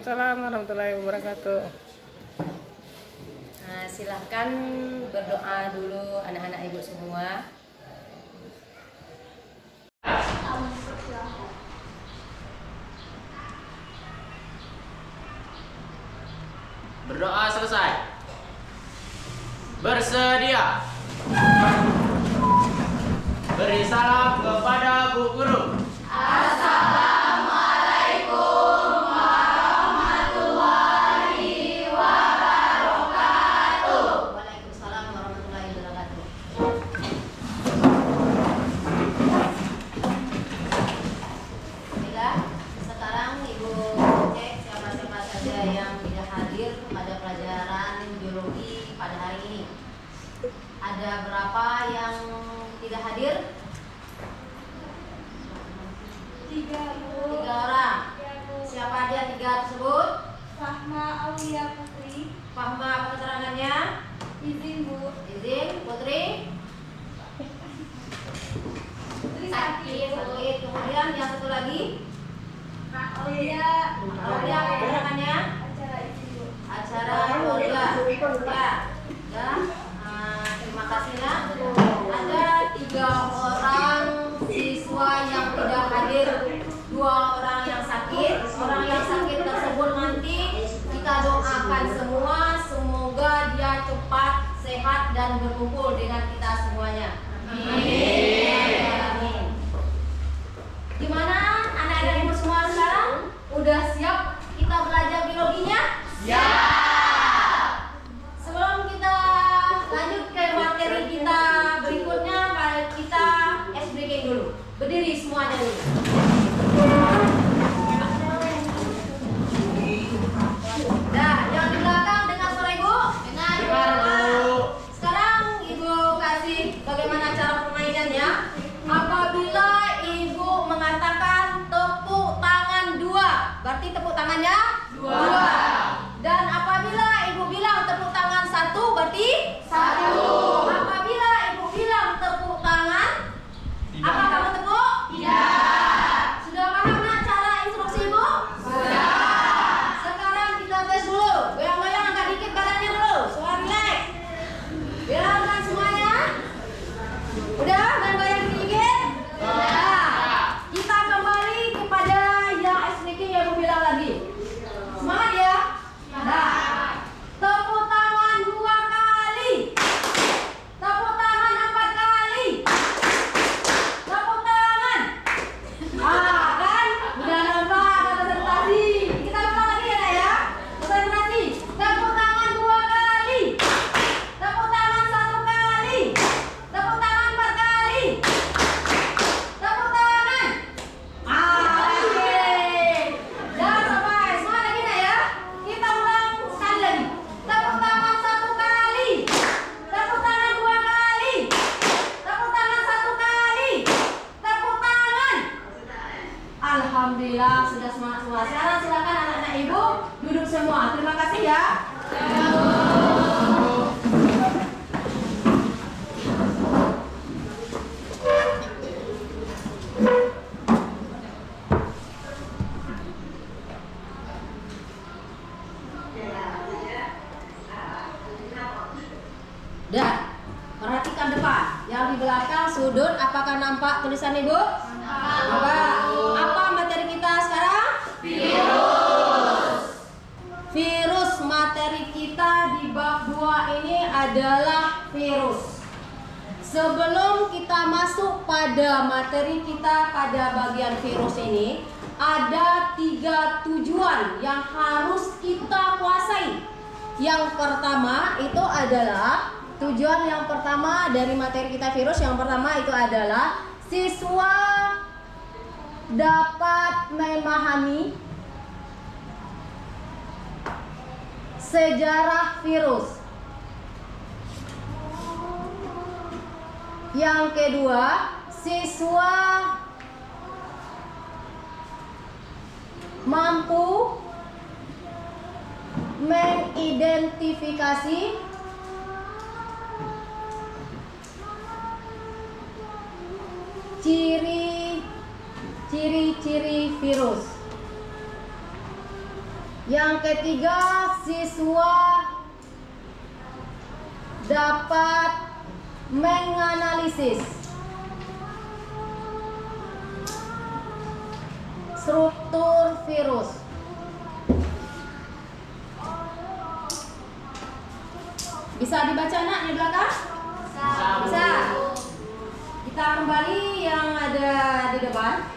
Waalaikumsalam warahmatullahi wabarakatuh. Nah, silahkan berdoa dulu anak-anak ibu semua. Berdoa selesai. Bersedia. Beri salam kepada Bu Guru. Assalamualaikum warahmatullahi wabarakatuh. Waalaikumsalam warahmatullahi wabarakatuh. Baiklah, sekarang Ibu cek siapa-siapa saja yang tidak hadir pada pelajaran biologi pada hari ini. Ada berapa yang tidak hadir? 3 orang. Siapa aja 3 tersebut? Fahma Aulia Putri. Fahma, apa keterangannya? Izin Bu. Izin, Putri. Putri sakit. Sakit. Kemudian yang satu lagi? Aulia. Aulia, apa keterangannya? Acara izin Bu. Acara keluarga. Ya. Terima kasih nak. Ada 3 orang siswa yang tidak hadir, 2 orang yang sakit. Orang yang sakit tersebut nanti kita doakan semua, semoga dia cepat sehat dan berkumpul dengan kita semuanya. Amin. Gimana anak-anak ibu semua sekarang? Udah siap kita belajar biologinya? Siap. Sebelum kita lanjut ke materi kita berikutnya, mari kita ice breaking dulu. Berdiri semuanya dulu. Nah, yang di belakang dengar suara ibu? Dengar. Sekarang ibu kasih bagaimana cara permainannya. Apabila ibu mengatakan tepuk tangan 2, berarti tepuk tangannya 2. Dan apabila ibu bilang tepuk tangan 1, berarti 1. Apabila ibu bilang tepuk tangan, apa kamu tepuk? Tidak. Sudah paham nak cara instruksi ibu? Sudah. Sekarang kita tes dulu. Goyang-goyang agak dikit badannya dulu. Suara relax. Biarkan semuanya. Udah? Goyang-goyang dikit? Sudah. Kita kembali kepada yang ice breaking yang ibu bilang lagi. Semangat ya. Nah, tepuk tangan 2 kali. Tepuk tangan 4 kali. Tepuk tangan. Kan? Udah nampak konsentrasi. Kita ulang lagi ya, Nak, ya. Konsentrasi. Tepuk tangan 2 kali. Tepuk tangan 1 kali. Tepuk tangan 4 kali. Tepuk tangan. Oke. Jangan sampai. Semangat lagi, Nak, ya. Kita ulang sekali lagi. Tepuk tangan 1 kali. Tepuk tangan 2 kali. Tepuk tangan 1 kali. Tepuk tangan. Alhamdulillah sudah semangat semua. Sekarang silakan anak-anak ibu duduk semua. Terima kasih ya. Dah, perhatikan depan. Yang di belakang sudut, apakah nampak tulisan ibu? Nampak. Apa materi kita sekarang? Virus. Virus, materi kita di bab 2 ini adalah virus. Sebelum kita masuk pada materi kita pada bagian virus ini, ada 3 tujuan yang harus kita kuasai. Yang pertama itu adalah tujuan yang pertama dari materi kita virus. Yang pertama itu adalah siswa dapat memahami sejarah virus. Yang kedua, siswa mampu mengidentifikasi ciri-ciri virus. Yang ketiga, siswa dapat menganalisis struktur virus. Bisa dibaca nak di belakang? Bisa. Kita kembali yang ada di depan.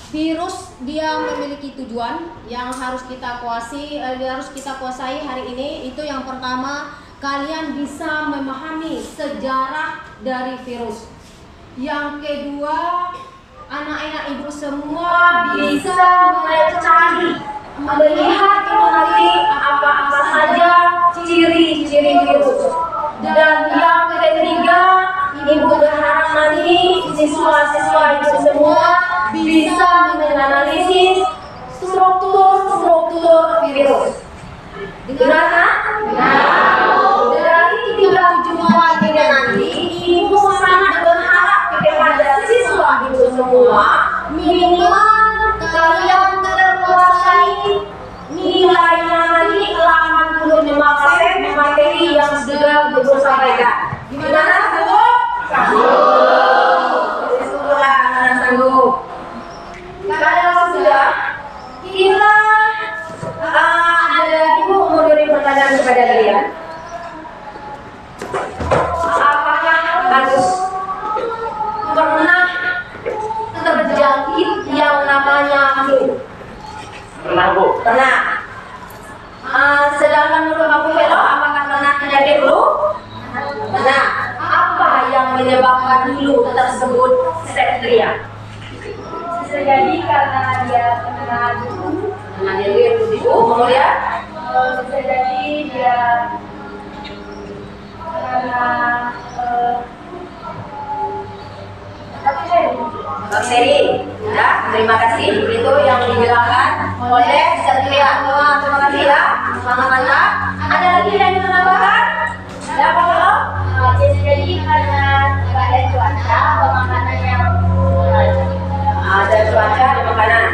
Virus dia memiliki tujuan yang harus kita kuasai hari ini. Itu yang pertama, kalian bisa memahami sejarah dari virus. Yang kedua, anak-anak ibu semua bisa mencari, melihat nanti apa-apa saja ciri-ciri virus. Dan yang ketiga, ibu berharap nanti siswa-siswa itu semua bisa menganalisis struktur virus. Dengar kan? Dari tiga tujuan ini nanti, ibu sangat berharap kepada siswa ibu semua minimal kalian terkuasai nilainya nanti 85% materi yang sudah ibu sampaikan. Gimana sanggup? Syukurlah kalian sanggup. Kalau sudah, kita ada ibu mau beri pertanyaan kepada kalian. Apakah harus pernah terjangkit yang namanya flu? Pernah Bu. Pernah. Sedangkan menurut Bapak Helo, apakah pernah terjadi flu? Pernah. Apa yang menyebabkan flu tersebut septria? Bisa jadi karena dia kena dulu. Nah, dia lihat dulu, kemudian Bisa jadi dia karena bakteri. Ya, terima kasih. Itu yang dijelaskan oleh Satria. Terima kasih ya. Semangat mantap. Ada lagi yang ingin menambahkan? Ya, Pak Helo? bisa jadi karena keadaan cuaca atau makanan yang Ada cuaca di makanan.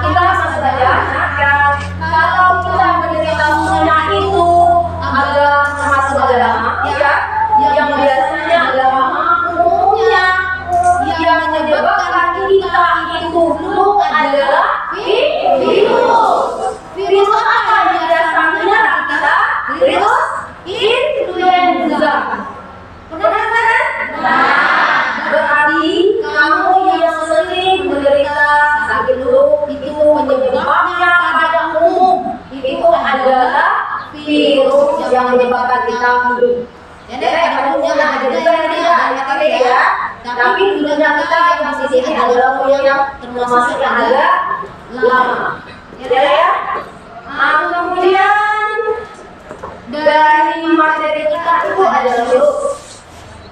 Kita langsung saja. Kalau kita menderita flu itu agak termasuk lama, ya, yang biasanya agak lama. Umumnya yang menyebabkan kita itu flu adalah virus. Virus apa yang biasanya kita? Virus influenza. Pernah kan? Berarti kamu yang sering menderita sakit flu itu penyebabnya pada umum itu adalah virus yang menyebabkan kita flu. Jadi pada umumnya ada juga yang tidak ada ya. Tapi flunya kita yang di sini adalah flu yang termasuk yang agak lama. Ya. Kemudian dari materi kita itu adalah virus.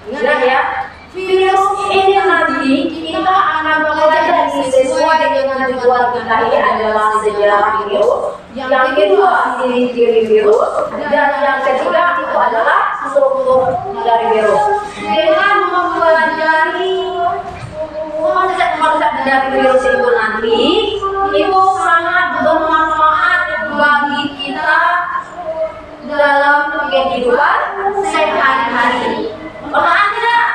Ingat ya. Virus ini nanti kita akan pelajari sesuai dengan tujuan kita ini adalah sejarah virus. Yang kedua ciri-ciri virus dan yang ketiga itu adalah struktur dari virus. Dengan mempelajari konsep-konsep dari virus itu nanti itu sangat bermanfaat bagi kita dalam kehidupan sehari-hari. Bermanfaat tidak?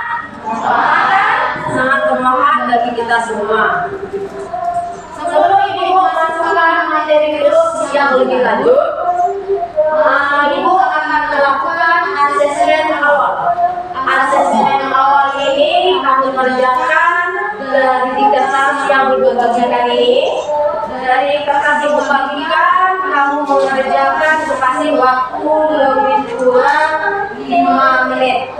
Sangat bermanfaat bagi kita semua. Sebelum ibu masukkan materi virus yang lebih lanjut, ibu akan melakukan asesmen awal. Asesmen awal ini kami kerjakan dari 3 kelas yang ibu bagikan ini. Dari kertas ibu bagikan, kamu mengerjakan dikasih waktu lebih kurang 5 menit.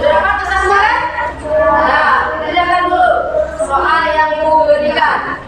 Dapat kesaksian? Nah, kerjakan dulu soal yang ibu berikan.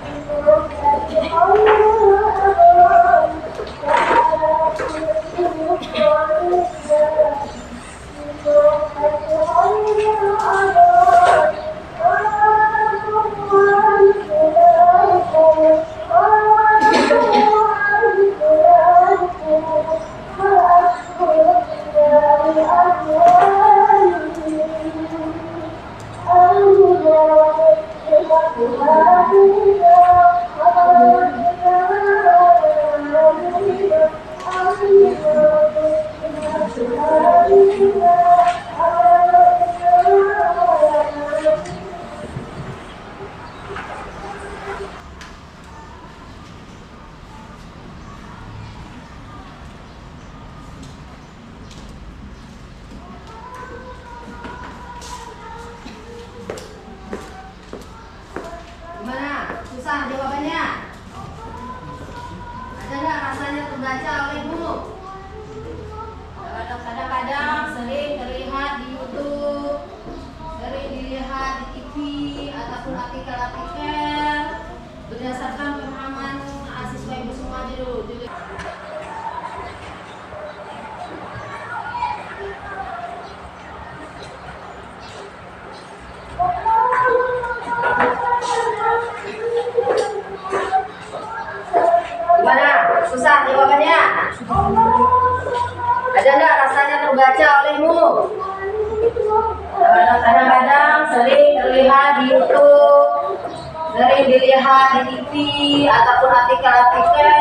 Susah jawabannya. Ada enggak rasanya terbaca olehmu? Kadang-kadang sering terlihat di YouTube, sering dilihat di TV ataupun artikel-artikel.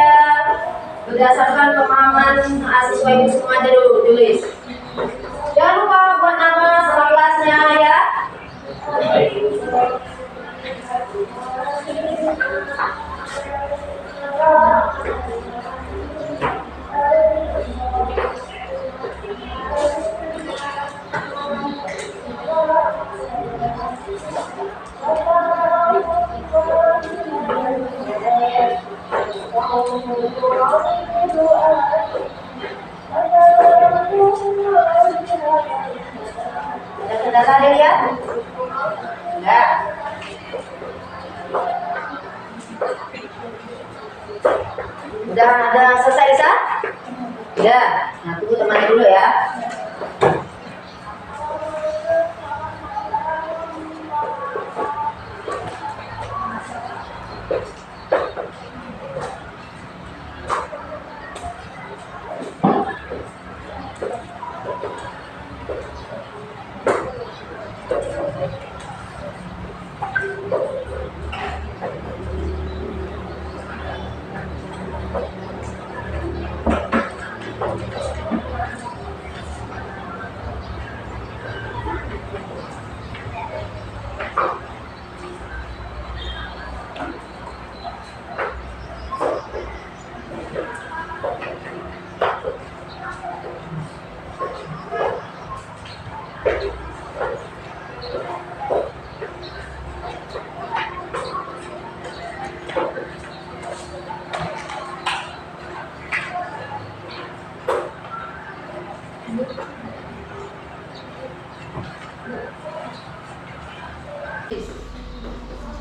Berdasarkan pemahaman mahasiswa ibu semua aja dulu tulis. Jangan lupa buat nama sama kelasnya ya. Ada kendala ada ya? Enggak. Udah ada selesai Lisa? Ya. Nah tunggu temannya dulu ya.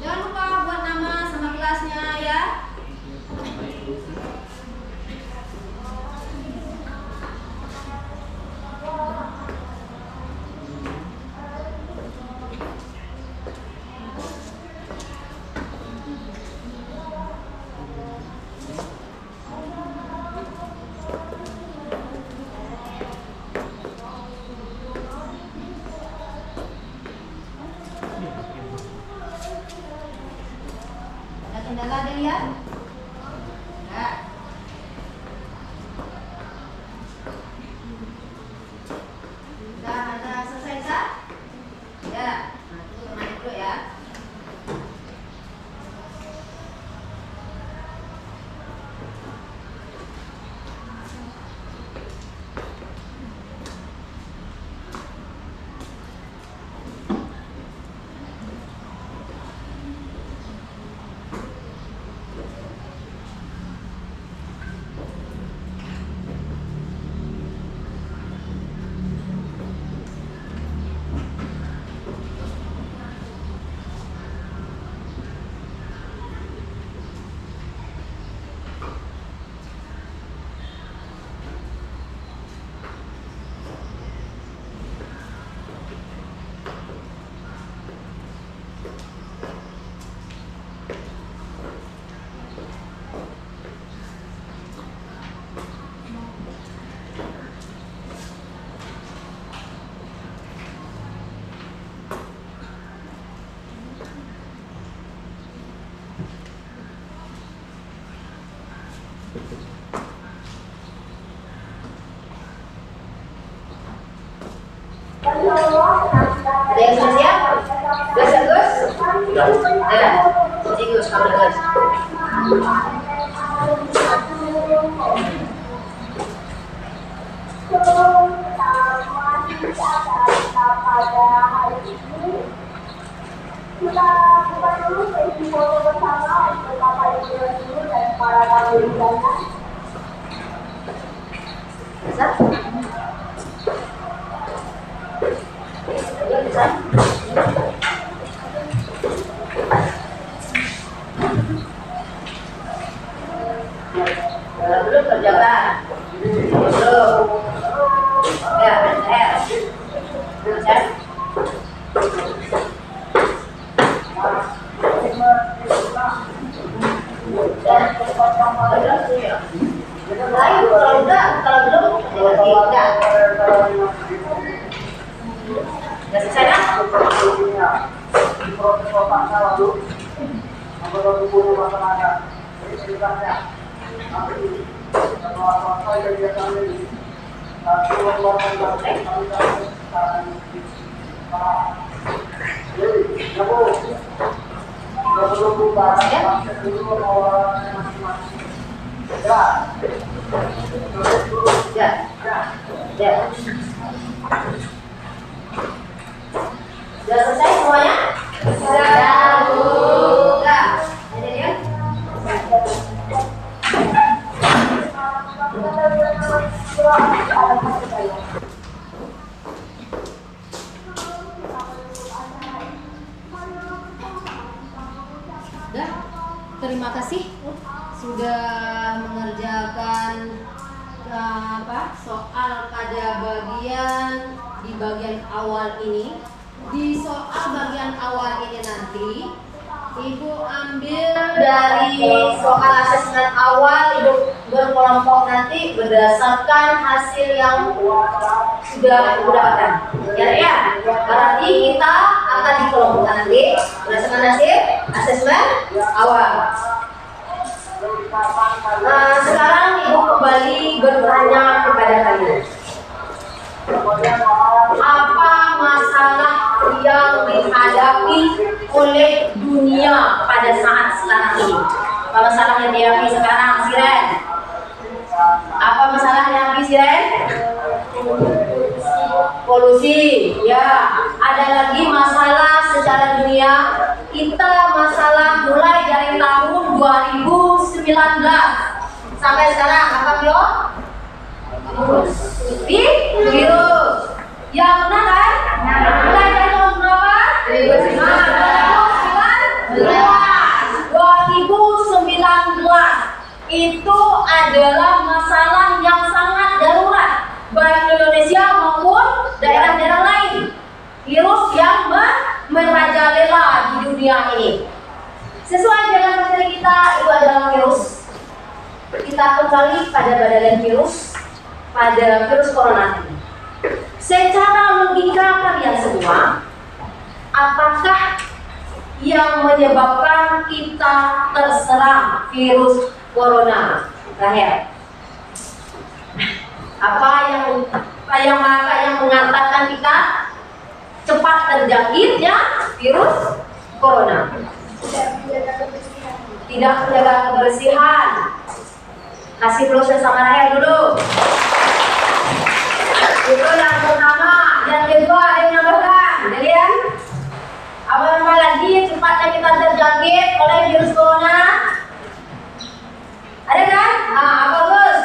Jangan lupa buat nama sama kelasnya ya. Kendala ada ya? Enggak. Udah ada selesai Sa? Ya. Nah, tunggu temannya dulu ya. Ada yang sudah siap? Gus, Gus? Ya, jadi Gus, kamu Gus. Pada hari ini kita buka dulu sesi foto bersama untuk Bapak Ibu Guru dan para tamu undangan. Bisa? Bisa? Belum kerjakan. Belum. Ya, ya. Sudah selesai semuanya? Sudah, Bu. Sudah. Jadi ya. Sudah. Terima kasih sudah mengerjakan soal pada bagian di bagian awal ini. Di soal bagian awal ini nanti Ibu ambil dari soal asesmen awal, Ibu berkelompok nanti berdasarkan hasil yang sudah Ibu dapatkan. Ya, berarti kita akan dikelompokkan nanti berdasarkan hasil asesmen awal. Nah, sekarang Ibu kembali bertanya kepada kalian. Apa masalah yang dihadapi oleh dunia pada saat sekarang ini? Apa masalah yang dihadapi sekarang, Siren? Apa masalah yang dihadapi, Siren? Polusi, ya. Ada lagi masalah secara dunia. Kita masalah mulai dari tahun 2019 sampai sekarang apa belum? Virus. Ya benar kan? Mulai dari tahun berapa? 2019 itu adalah masalah yang sangat darurat baik Indonesia maupun daerah-daerah lain. Virus yang merajalela di dunia ini. Sesuai dengan materi kita, itu adalah virus. Kita kembali pada badan virus, pada virus corona ini. Secara logika kalian semua, apakah yang menyebabkan kita terserang virus corona? Terakhir, apa yang mengatakan kita cepat terjangkitnya virus corona? Tidak menjaga kebersihan. Kasih proses sama Rahel dulu. Itu yang pertama. Yang kedua ada yang menambahkan, kalian? Apa lagi cepatnya kita terjangkit oleh virus corona? Ada kan? Apa Gus?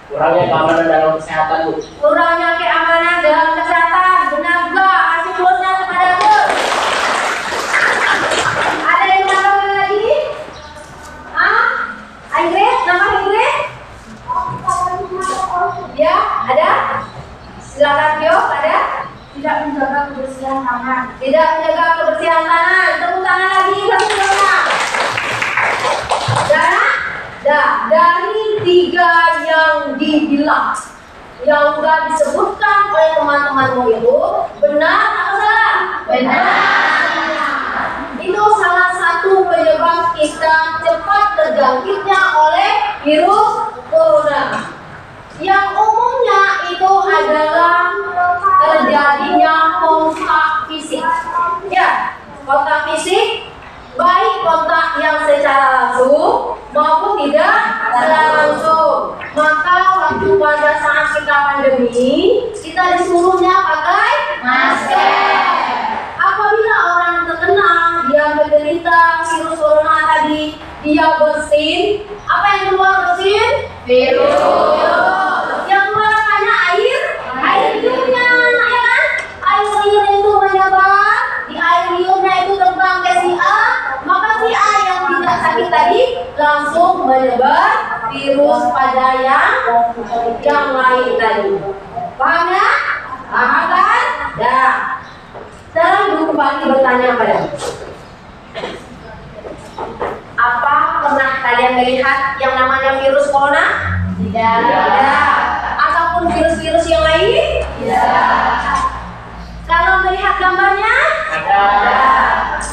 Kurangnya keamanan dalam kesehatan, Bu. Kurangnya keamanan dalam kesehatan. Benar juga. Kasih plusnya kepada Gus. Ada yang menambahkan lagi? Ingrid? Nama Ingrid? Ya, ada? Silakan Bio, ada? Tidak menjaga kebersihan tangan. Tidak menjaga kebersihan tangan. Tepuk tangan lagi, kasih tangan. Dari 3 yang dibilang, yang sudah disebutkan oleh teman-temanmu itu, benar atau salah? Benar. Itu salah satu penyebab kita cepat terjangkitnya oleh virus corona. Yang umumnya itu adalah terjadinya kontak fisik. Ya, kontak fisik, baik kontak yang secara langsung maupun tidak secara langsung. Maka waktu pada saat kita pandemi, kita disuruhnya pakai masker. Apabila orang terkena, dia menderita virus corona tadi, dia bersin. Apa yang keluar bersin? Virus. Yang keluar hanya air liurnya, ya kan? Air liur itu menyebar, di air liurnya itu terbang ke si A, maka si A yang tidak sakit tadi langsung menyebar virus pada yang lain tadi. Paham ya? Paham kan? Ya. Sekarang Ibu kembali bertanya padamu. Apa pernah kalian melihat yang namanya virus corona? Tidak. Ataupun virus-virus yang lain? Tidak. Kalau melihat gambarnya,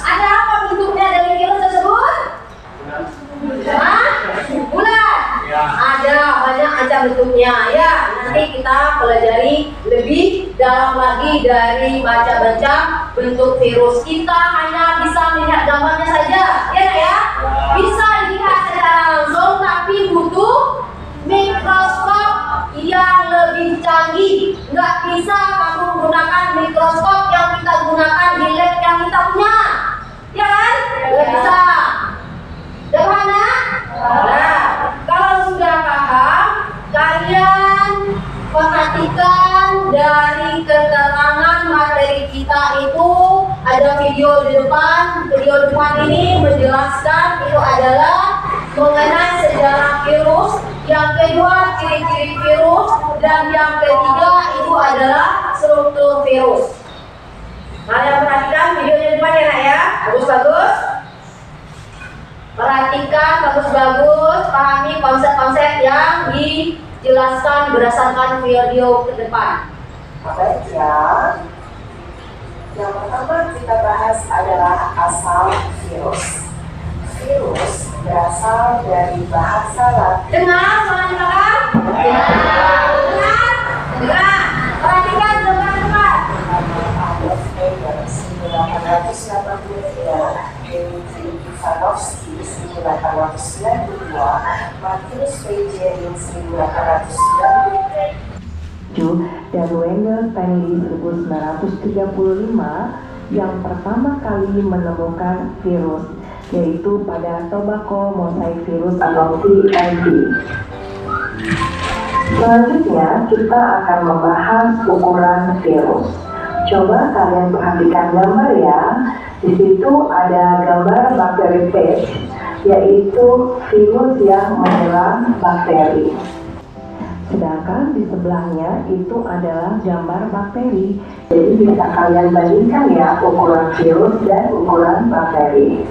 ada apa bentuknya dari virus tersebut? Hah? Bulat? Ada banyak macam bentuknya. Ya, nanti kita pelajari lebih dalam lagi dari baca-baca bentuk virus. Kita hanya bisa melihat gambarnya saja, ya nak ya? Bisa dilihat secara langsung, tapi butuh mikroskop yang lebih canggih. Nggak bisa kamu menggunakan mikroskop yang kita gunakan di lab yang kita punya, ya kan? Nggak bisa. Sederhana? Nah, kalau sudah paham, kalian perhatikan dari keterangan materi kita itu ada video di depan. Video depan ini menjelaskan itu adalah mengenai sejarah virus. Yang kedua, ciri-ciri virus. Dan yang ketiga, itu adalah struktur virus. Kalian perhatikan videonya depan ya nak ya. Bagus-bagus. Perhatikan bagus-bagus. Pahami konsep-konsep yang dijelaskan berdasarkan video ke depan. Baik ya. Yang pertama kita bahas adalah asal virus. Virus berasal dari bahasa Latin. Dengar suara di belakang? Dengar? Dengar. Perhatikan dengar. Adolf Hitler 1883, Dewi Ivanovsky 1892, Martinus Pagel 1893, dan Wendell Stanley 1935 yang pertama kali menemukan virus, yaitu pada tobacco mosaic virus atau TMV. Selanjutnya kita akan membahas ukuran virus. Coba kalian perhatikan gambar ya. Di situ ada gambar bakteri phage, yaitu virus yang menyerang bakteri. Sedangkan di sebelahnya itu adalah gambar bakteri. Jadi bisa kalian bandingkan ya ukuran virus dan ukuran bakteri.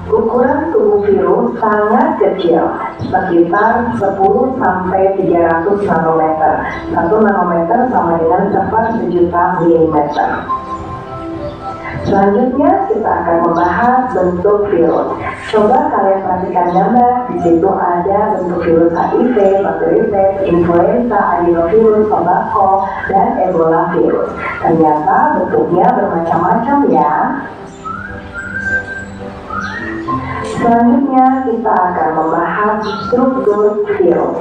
Ukuran tubuh virus sangat kecil, sekitar 10 sampai 300 nanometer. 1 nanometer sama dengan 1/1000 milimeter. Selanjutnya kita akan membahas bentuk virus. Coba kalian perhatikan gambar. Di situ ada bentuk virus HIV, bakteri phage, influenza, adenovirus, tobacco, dan ebola virus. Ternyata bentuknya bermacam-macam ya. Selanjutnya kita akan membahas struktur virus.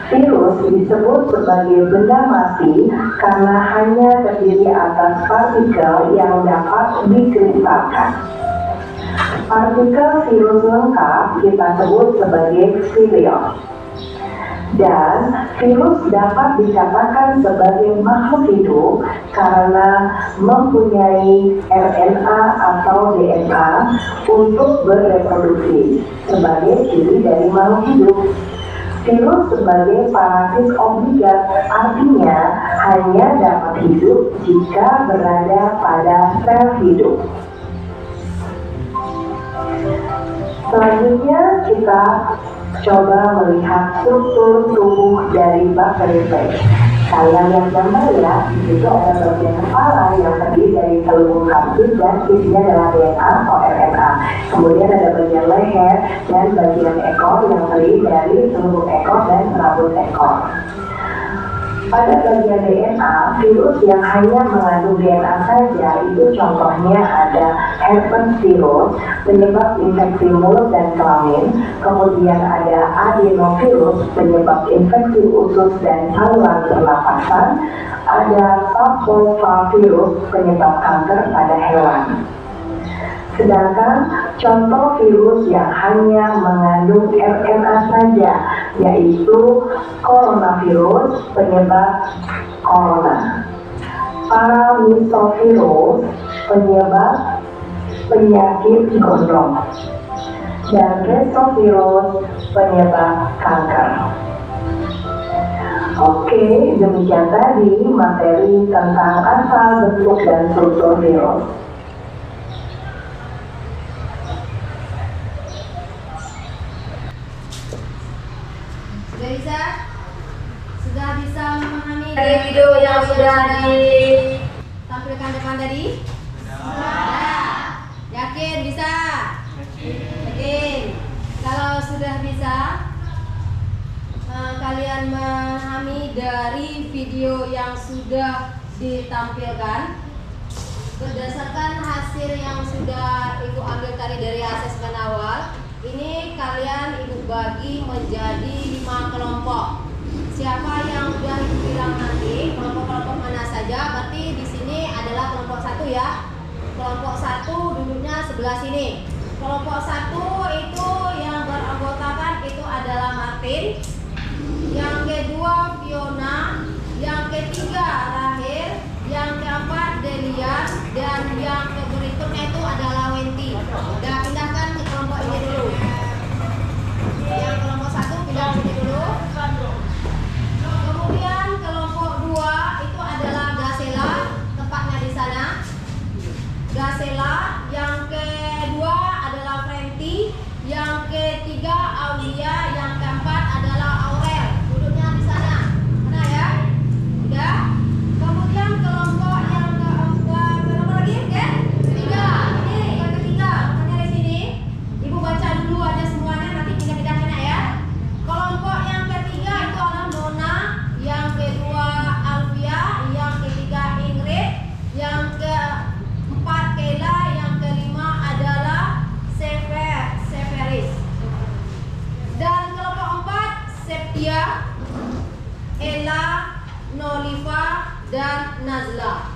Virus disebut sebagai benda mati karena hanya terdiri atas partikel yang dapat dikristalkan. Partikel virus lengkap kita sebut sebagai virion. Dan virus dapat dikatakan sebagai makhluk hidup karena mempunyai RNA atau DNA untuk bereproduksi sebagai ciri dari makhluk hidup. Virus sebagai parasit obligat, artinya hanya dapat hidup jika berada pada sel hidup. Selanjutnya kita coba melihat struktur tubuh dari bakteri phage. Kalian lihat gambar ya, di situ ada bagian kepala yang terdiri dari telur kapsul dan isinya adalah DNA atau RNA. Kemudian ada bagian leher dan bagian ekor yang terdiri dari seluruh ekor dan rambut ekor. Pada bagian DNA, virus yang hanya mengandung DNA saja itu contohnya ada herpesvirus, penyebab infeksi mulut dan kelamin, kemudian ada adenovirus, penyebab infeksi usus dan saluran pernapasan, ada parvovirus, penyebab kanker pada hewan. Sedangkan contoh virus yang hanya mengandung RNA saja, yaitu coronavirus, penyebab corona, paramisovirus, penyebab penyakit gondong, dan retrovirus, penyebab kanker. Oke, demikian tadi materi tentang asal, bentuk, dan struktur virus. Sudah bisa memahami dari video yang sudah disampaikan tampilkan depan tadi? Sudah. Yakin bisa? Yakin. Kalau sudah bisa, kalian memahami dari video yang sudah ditampilkan berdasarkan hasil yang sudah Ibu ambil tadi dari asesmen awal. Ini kalian Ibu bagi menjadi 5 kelompok. Siapa yang sudah Ibu bilang nanti kelompok-kelompok mana saja, berarti di sini adalah kelompok 1 ya. Kelompok 1 duduknya sebelah sini. Kelompok 1 itu yang beranggotakan itu adalah Martin, yang kedua Fiona, yang ketiga Rahel, yang keempat Delian, dan yang berikutnya itu adalah Wenti. Udah pindahkan ke kelompok ini dulu. Yang kelompok 1 pindah ke sini dulu. Kemudian kelompok 2 itu adalah Gasela, tempatnya di sana. Gasela, yang kedua adalah Frenti, yang ketiga Aulia, yang keempat adalah Aurel. Duduknya di sana. Mana ya? Udah. Kemudian kelompok yang keempat, berapa lagi? Oke? Ketiga. Ini yang ketiga. Makanya di sini Ibu baca dulu aja semuanya, nanti pindah-pindahkan ya. Kelompok yang ketiga itu adalah Nona, yang kedua Alvia, yang ketiga Ingrid, yang keempat Kayla, yang kelima adalah Severis. Dan kelompok 4 Septia, Ella, Noliva, dan Nazla.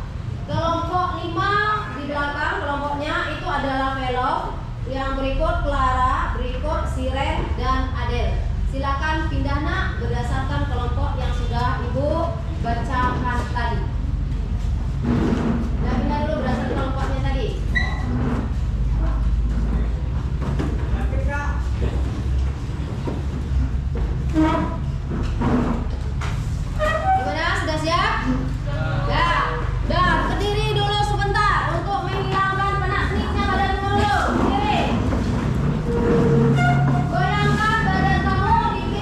Kelompok 5 di belakang kelompoknya itu adalah Velo, yang berikut Clara, berikut Siren, dan Adele. Silakan pindah nak berdasarkan kelompok yang sudah Ibu bacakan tadi. Dan pindah dulu berdasarkan kelompoknya tadi. Gimana? Sudah siap? Ya. Dan berdiri dulu sebentar untuk menghilangkan penat-penatnya badan dulu. Berdiri. Goyangkan badan kamu dikit.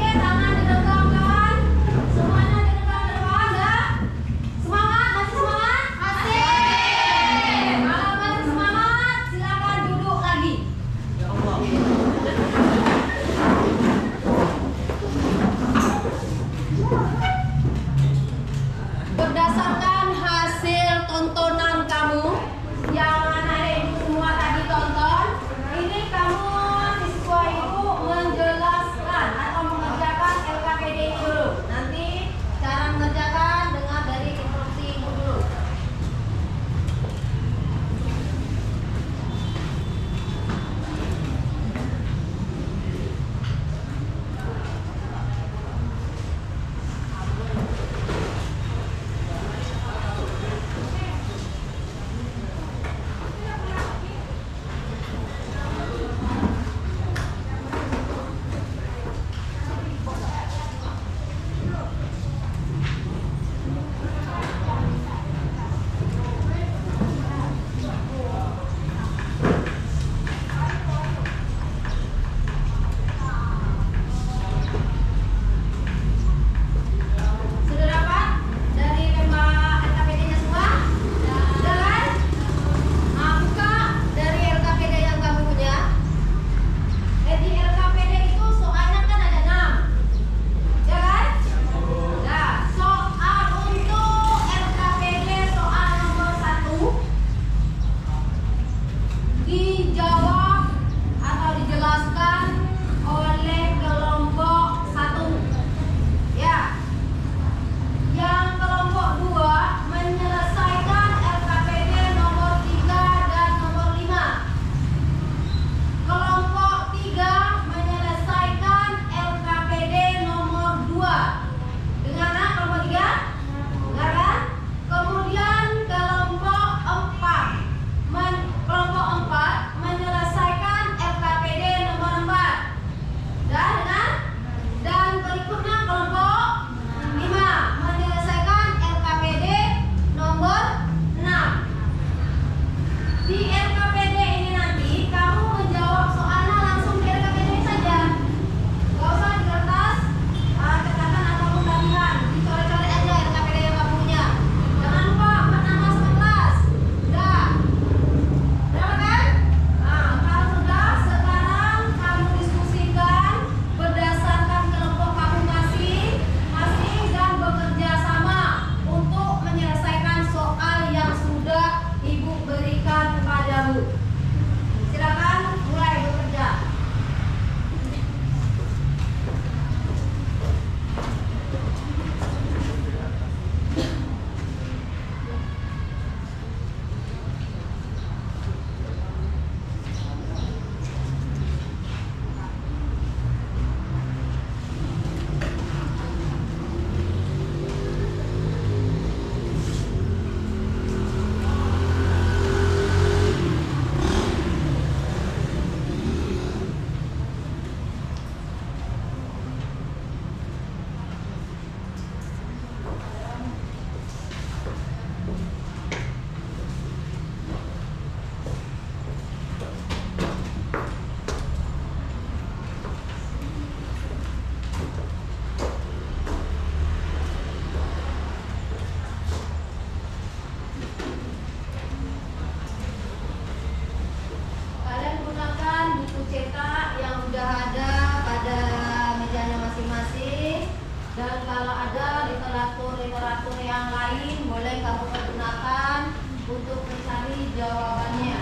literatur yang lain boleh kamu pergunakan untuk mencari jawabannya.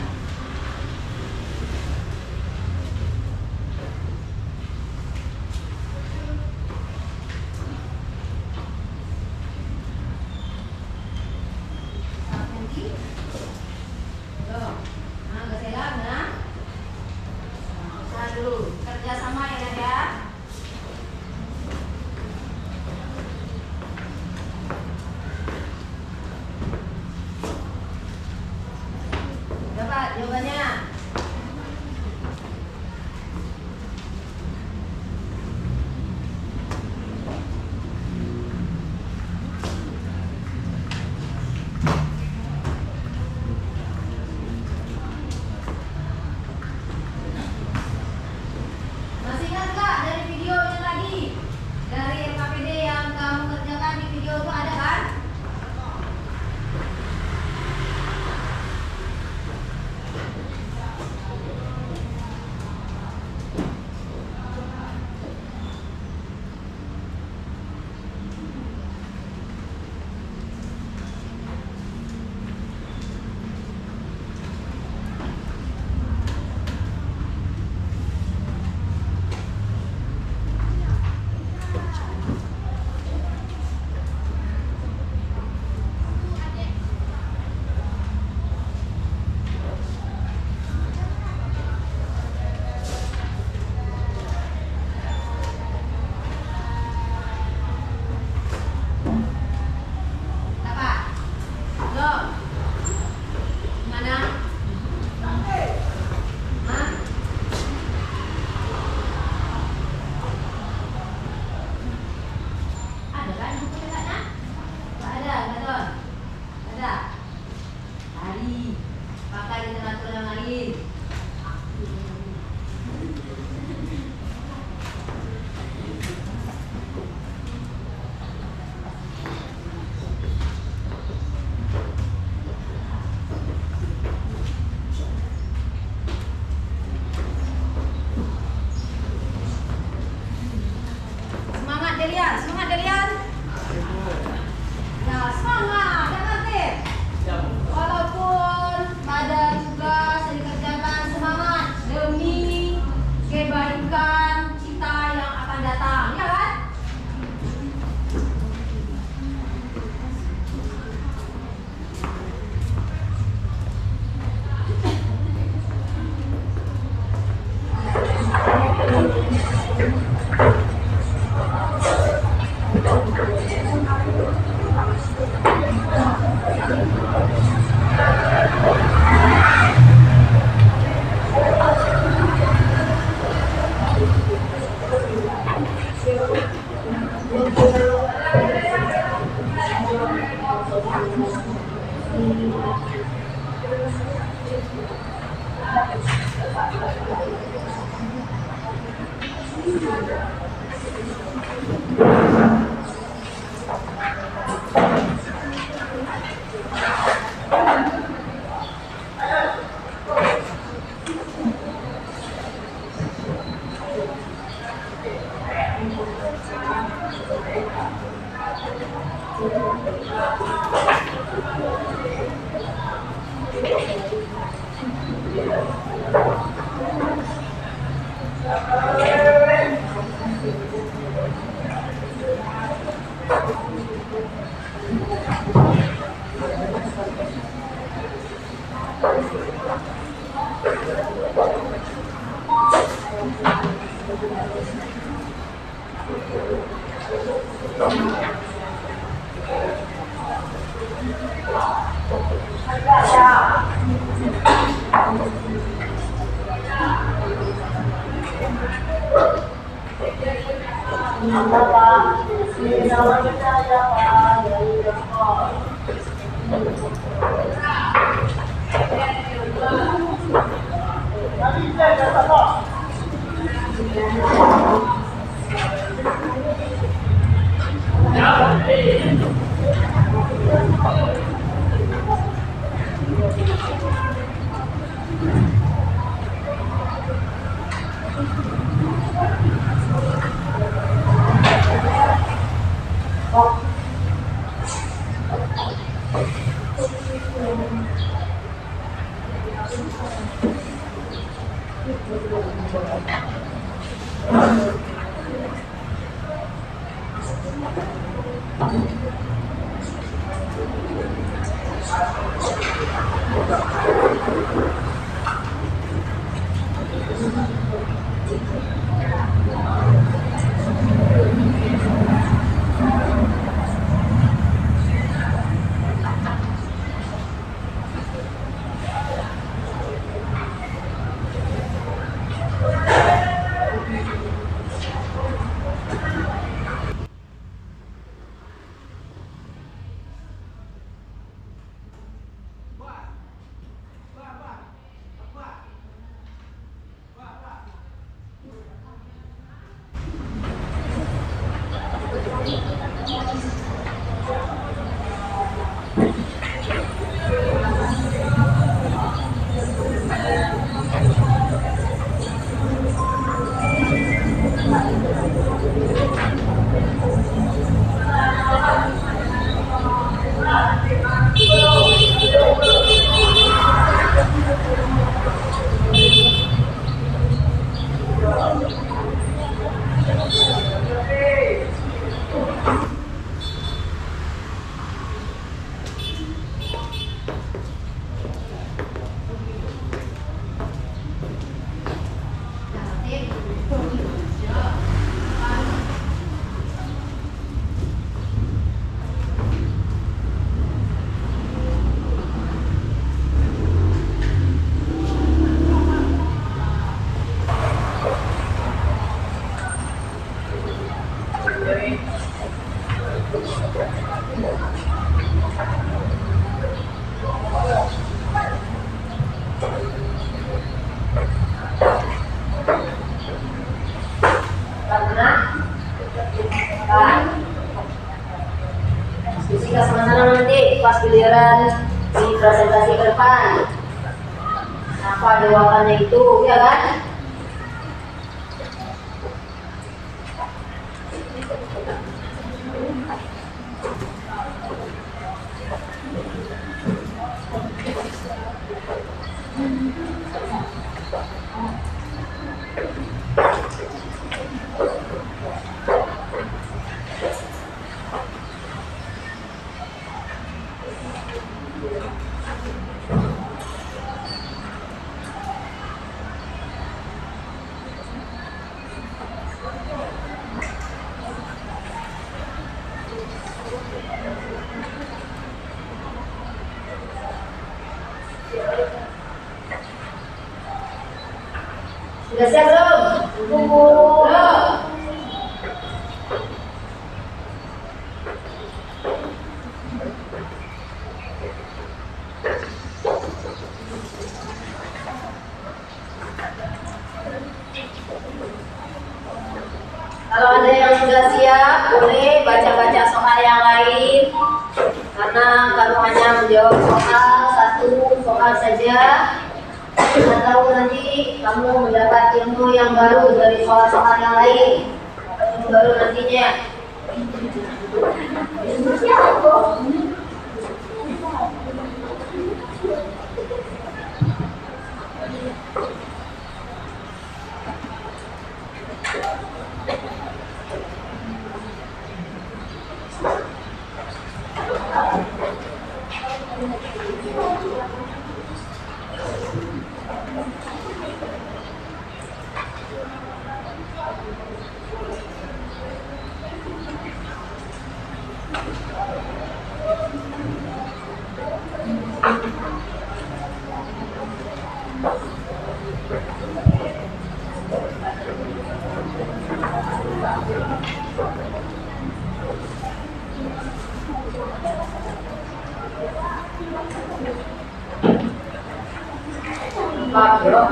Kerjasama ya. Dapat jawabannya. Masih ingat nggak dari videonya tadi? Dari RKPD yang kamu kerjakan di video itu ada kan? Dapat? Belum? Mana? Hah? Ada kan buku tetapnya? Nggak ada, Gatot? Ada? Cari. Pakai literatur yang lain. Semangat Delian, semangat Delian. Ya semangat, ya tertib. Walaupun ada tugas yang dikerjakan, semangat demi kebaikan kita yang akan datang, ya kan? Diskusi sama-sama nanti pas giliran di presentasi ke depan. Apa jawabannya itu, ya kan? Sudah siap belum? Belum. Kalau ada yang sudah siap, boleh baca-baca soal yang lain. Karena kamu hanya menjawab satu soal saja. Kita tahu nanti kamu mendapat ilmu yang baru dari soal-soal yang lain. Ilmu baru nantinya. Pak Bro,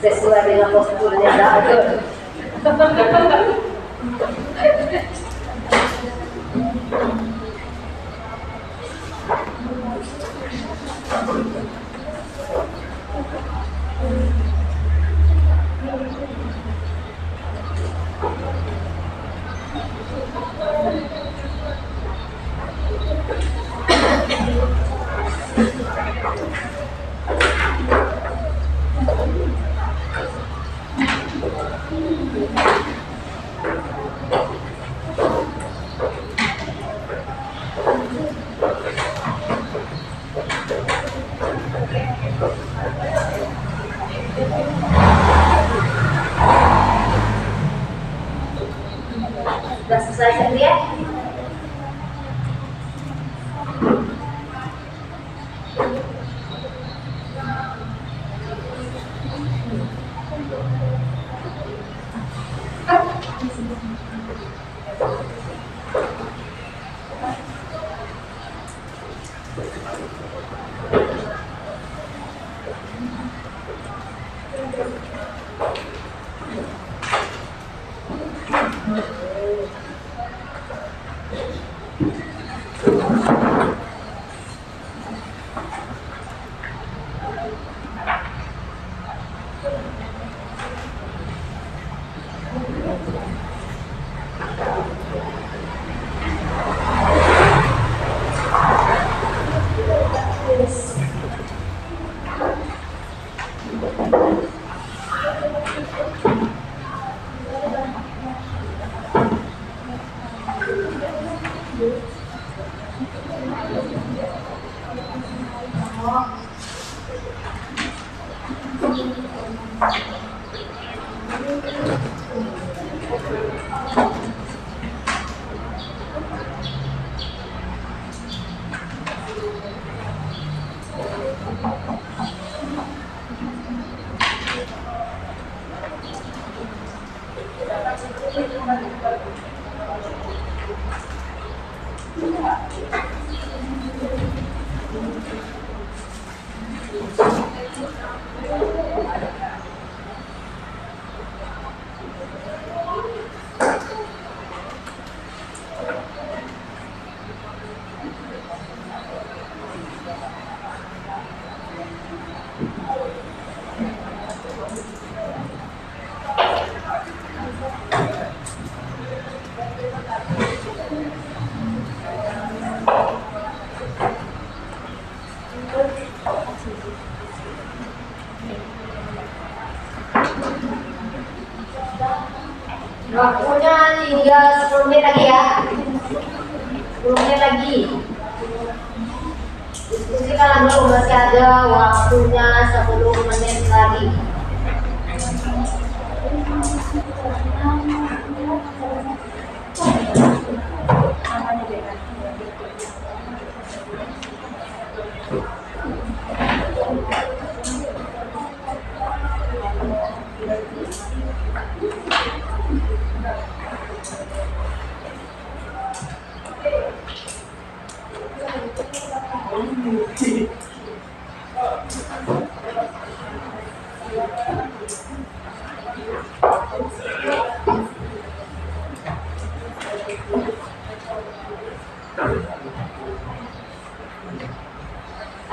sesuai dengan posturnya Dagun. Sudah selesai sekalian? Waktunya tinggal 10 menit lagi ya. 10 menit lagi. Diskusikan dulu, masih ada waktunya 10 menit lagi.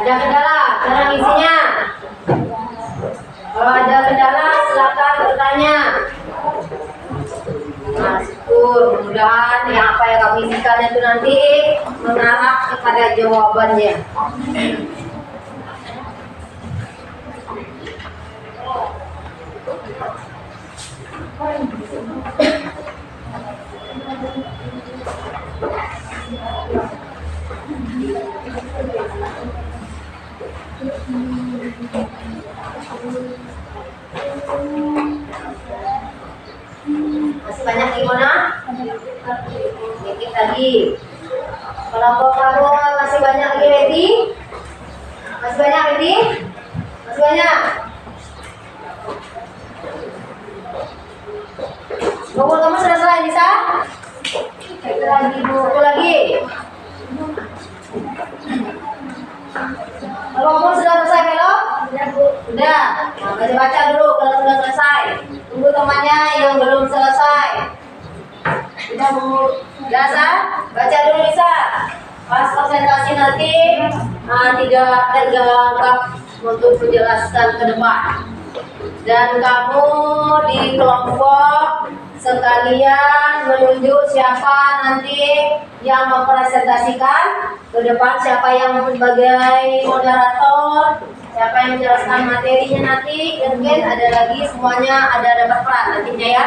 Ada kendala cara ngisinya? Kalau ada kendala silakan bertanya. Nah, syukur, mudah-mudahan yang apa yang kamu isikan itu nanti mengarah kepada jawabannya. Masih banyak gimana? Dikit lagi. Kalau kamu masih banyak lagi ready? Masih banyak ready? Masih banyak? Buku kamu selesai, Nisa? Satu lagi, buku lagi. Kalau kamu sudah selesai, Melo? Sudah. Nah, baca dulu kalau sudah selesai. Tunggu temannya yang belum selesai. Sudah, Bu. Sudah, Sa? Baca dulu, Nisa. Pas presentasi nanti tidak terganggu untuk menjelaskan ke depan. Dan kamu di kelompok sekalian menunjuk siapa nanti yang mempresentasikan ke depan, siapa yang sebagai moderator, siapa yang menjelaskan materinya nanti. Mungkin ada lagi, semuanya ada dapat peran nantinya ya.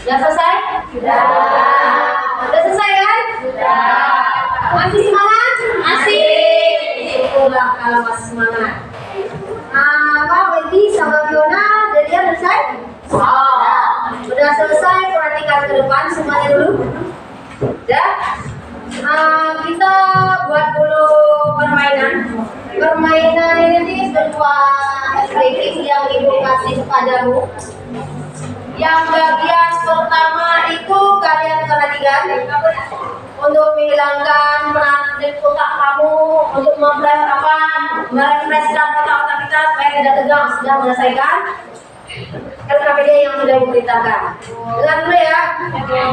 Sudah selesai? Sudah. Sudah selesai kan? Sudah. Masih semangat? Masih. Syukurlah kalau masih semangat. Pak Wendy sama Fiona, jadi selesai? Sudah selesai, perhatikan ke depan semuanya dulu. Sudah. Kita buat dulu permainan. Permainan ini berupa activity yang ibu kasih kepadamu. Yang bagian pertama itu kalian perhatikan untuk menghilangkan penat di otak kamu, untuk merefreshkan otak-otak kita supaya tidak tegang. Sudah menyelesaikan LKPD yang sudah diberitakan. Dengar dulu ya,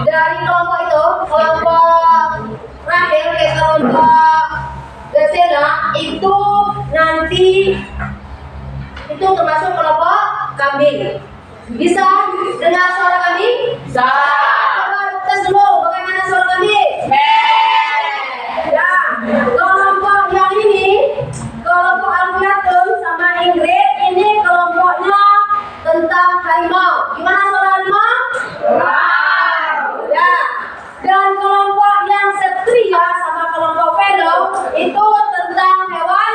dari kelompok itu, kelompok Rahel ke kelompok Gasela itu nanti itu termasuk kelompok kambing. Bisa dengar suara kami? Bisa. Coba tes dulu bagaimana suara kami? Ya, kelompok yang ini, kelompok Alfiatun sama Ingrid, ini kelompoknya tentang harimau. Gimana suara harimau? Ya. Dan kelompok yang Setria sama kelompok Velo itu tentang hewan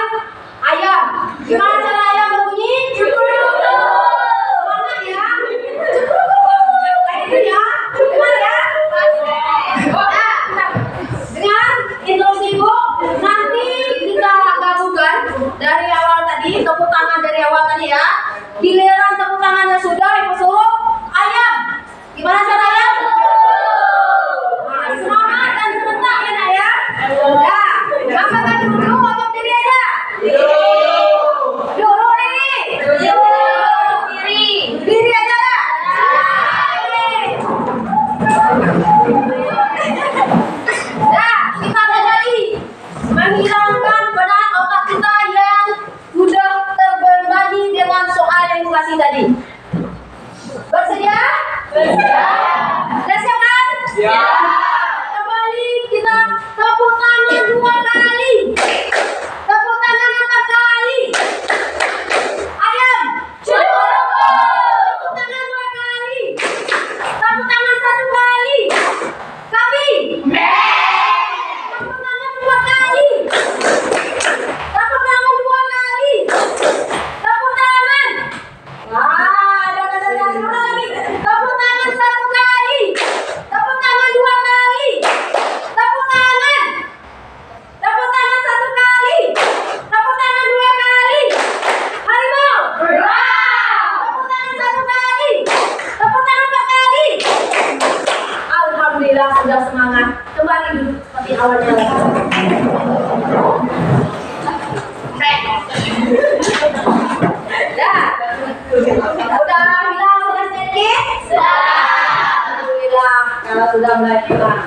ayam. Gimana cara ayam berbunyi? Semangat ya. Itu ya. kembali duduk seperti awalnya lagi. Dah, udah hilang sudah sedikit? Sudah. Alhamdulillah, kalau sudah mulai hilang.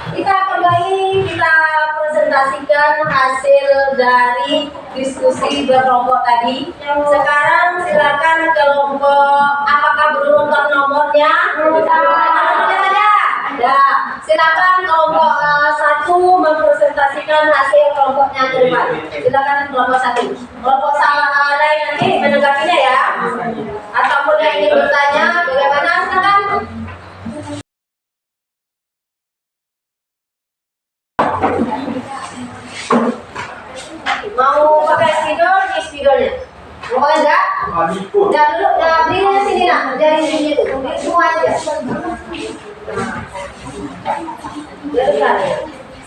Kita kembali kita presentasikan hasil dari diskusi berkelompok tadi. Sekarang silakan kelompok apakah berurutan nomornya? Nomornya saja. Ya, silakan kelompok 1 mempresentasikan hasil kelompoknya ke depan. Silakan kelompok 1. Kelompok salah lain nanti menanggapinya ya. Ataupun yang ingin bertanya, bagaimana silakan. Mau pakai spidol, di spidolnya. Mau enggak? Enggak dulu, berdiri sini nak, dari sini tuh, berdiri semua aja.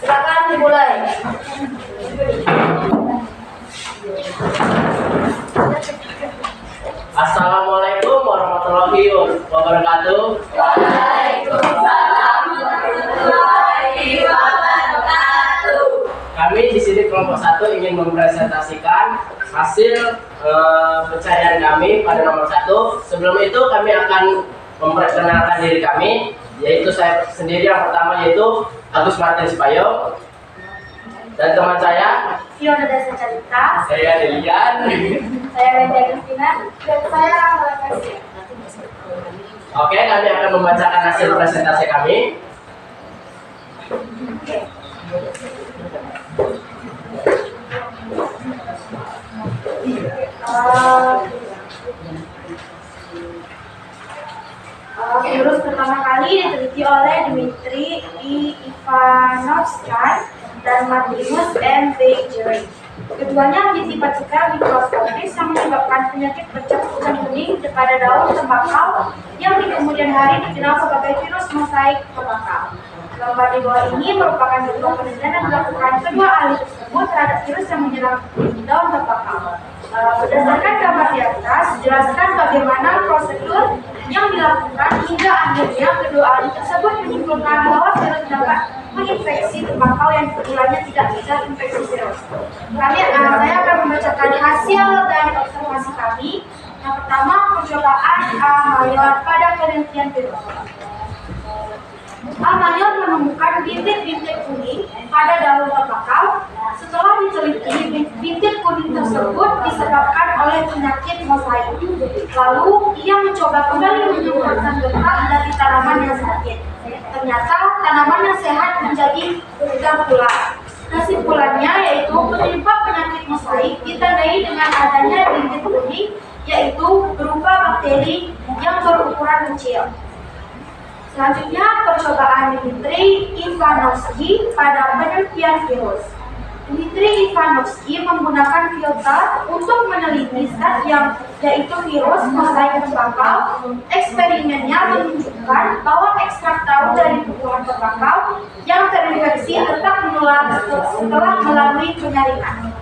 Silakan dimulai. Assalamualaikum warahmatullahi wabarakatuh. Waalaikumsalam warahmatullahi wabarakatuh. Kami di sini kelompok 1 ingin mempresentasikan hasil pencarian kami pada nomor 1. Sebelum itu kami akan memperkenalkan diri kami, yaitu saya sendiri yang pertama yaitu Agus Martin Sipayong, dan teman saya Fiona Desa Carita. saya Lilian. Saya Wendy Agustina. Dan saya Rahma Kasih. Oke, kami akan membacakan hasil presentasi kami. Virus pertama kali diteliti oleh Dmitri Ivanovsky dan Martinus M. Berger. Keduanya mendeteksi mikroskopis yang menyebabkan penyakit bercak kucing kuning pada daun tembakau yang di kemudian hari dikenal sebagai virus mosaik tembakau. Gambar di bawah ini merupakan bentuk penelitian yang dilakukan kedua ahli tersebut terhadap virus yang menyerang daun tembakau. Berdasarkan gambar di atas, jelaskan bagaimana prosedur yang dilakukan hingga akhirnya kedua ahli tersebut menyimpulkan bahwa virus dapat menginfeksi tembakau yang keduanya tidak bisa infeksi virus. Saya akan membacakan hasil dari observasi kami. Yang pertama, percobaan A. Mayor pada penelitian virus. A. Mayor menemukan bintik-bintik kuning pada daun tembakau. Setelah diteliti, bintik kuning tersebut disebabkan oleh penyakit mosaik. Lalu, ia mencoba kembali menyembuhkan getah dari tanaman yang sakit. Ternyata tanaman yang sehat menjadi berubah pula. Kesimpulannya yaitu penyebab penyakit mosaik ditandai dengan adanya bintik kuning, yaitu berupa bakteri yang berukuran kecil. Selanjutnya, percobaan Dmitri Ivanovsky pada penelitian virus. Dmitri Ivanovsky menggunakan filter untuk meneliti zat yang yaitu virus mosaik tembakau. Eksperimennya menunjukkan bahwa ekstrak tahu dari tumbuhan tembakau yang terinfeksi tetap menular setelah melalui penyaringan.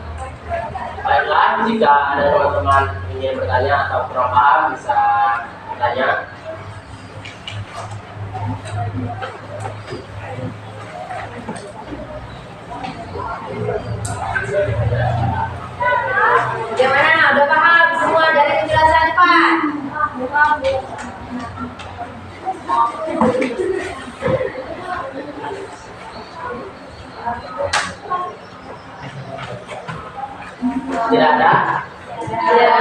Baiklah, jika ada teman-teman ingin bertanya atau kurang paham bisa bertanya. Bagaimana? Udah paham semua dari penjelasan Pak? Tidak ada? Ya.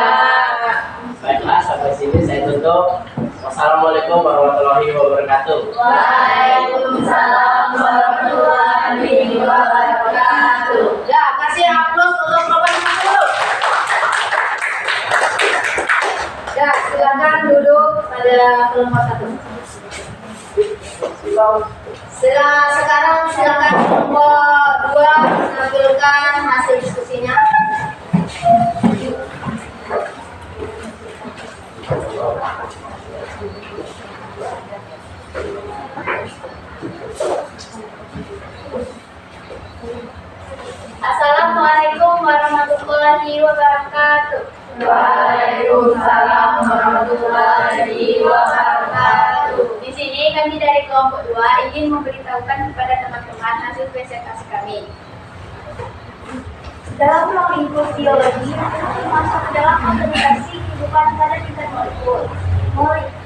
Baiklah, sampai sini saya tutup. Wassalamualaikum warahmatullahi wabarakatuh. Waalaikumsalam warahmatullahi wabarakatuh. Ya, kasih aplaus untuk Bapak Ibu. Ya, silakan duduk pada kelompok 1. Sekarang silakan kelompok 2 menampilkan hasil diskusinya. Assalamualaikum warahmatullahi wabarakatuh. Waalaikumsalam warahmatullahi wabarakatuh. Di sini kami dari kelompok 2 ingin memberitahukan kepada teman-teman presentasi kami. Dalam ruang lingkup biologi, masuk ke dalam organisasi kehidupan pada tingkat molekul.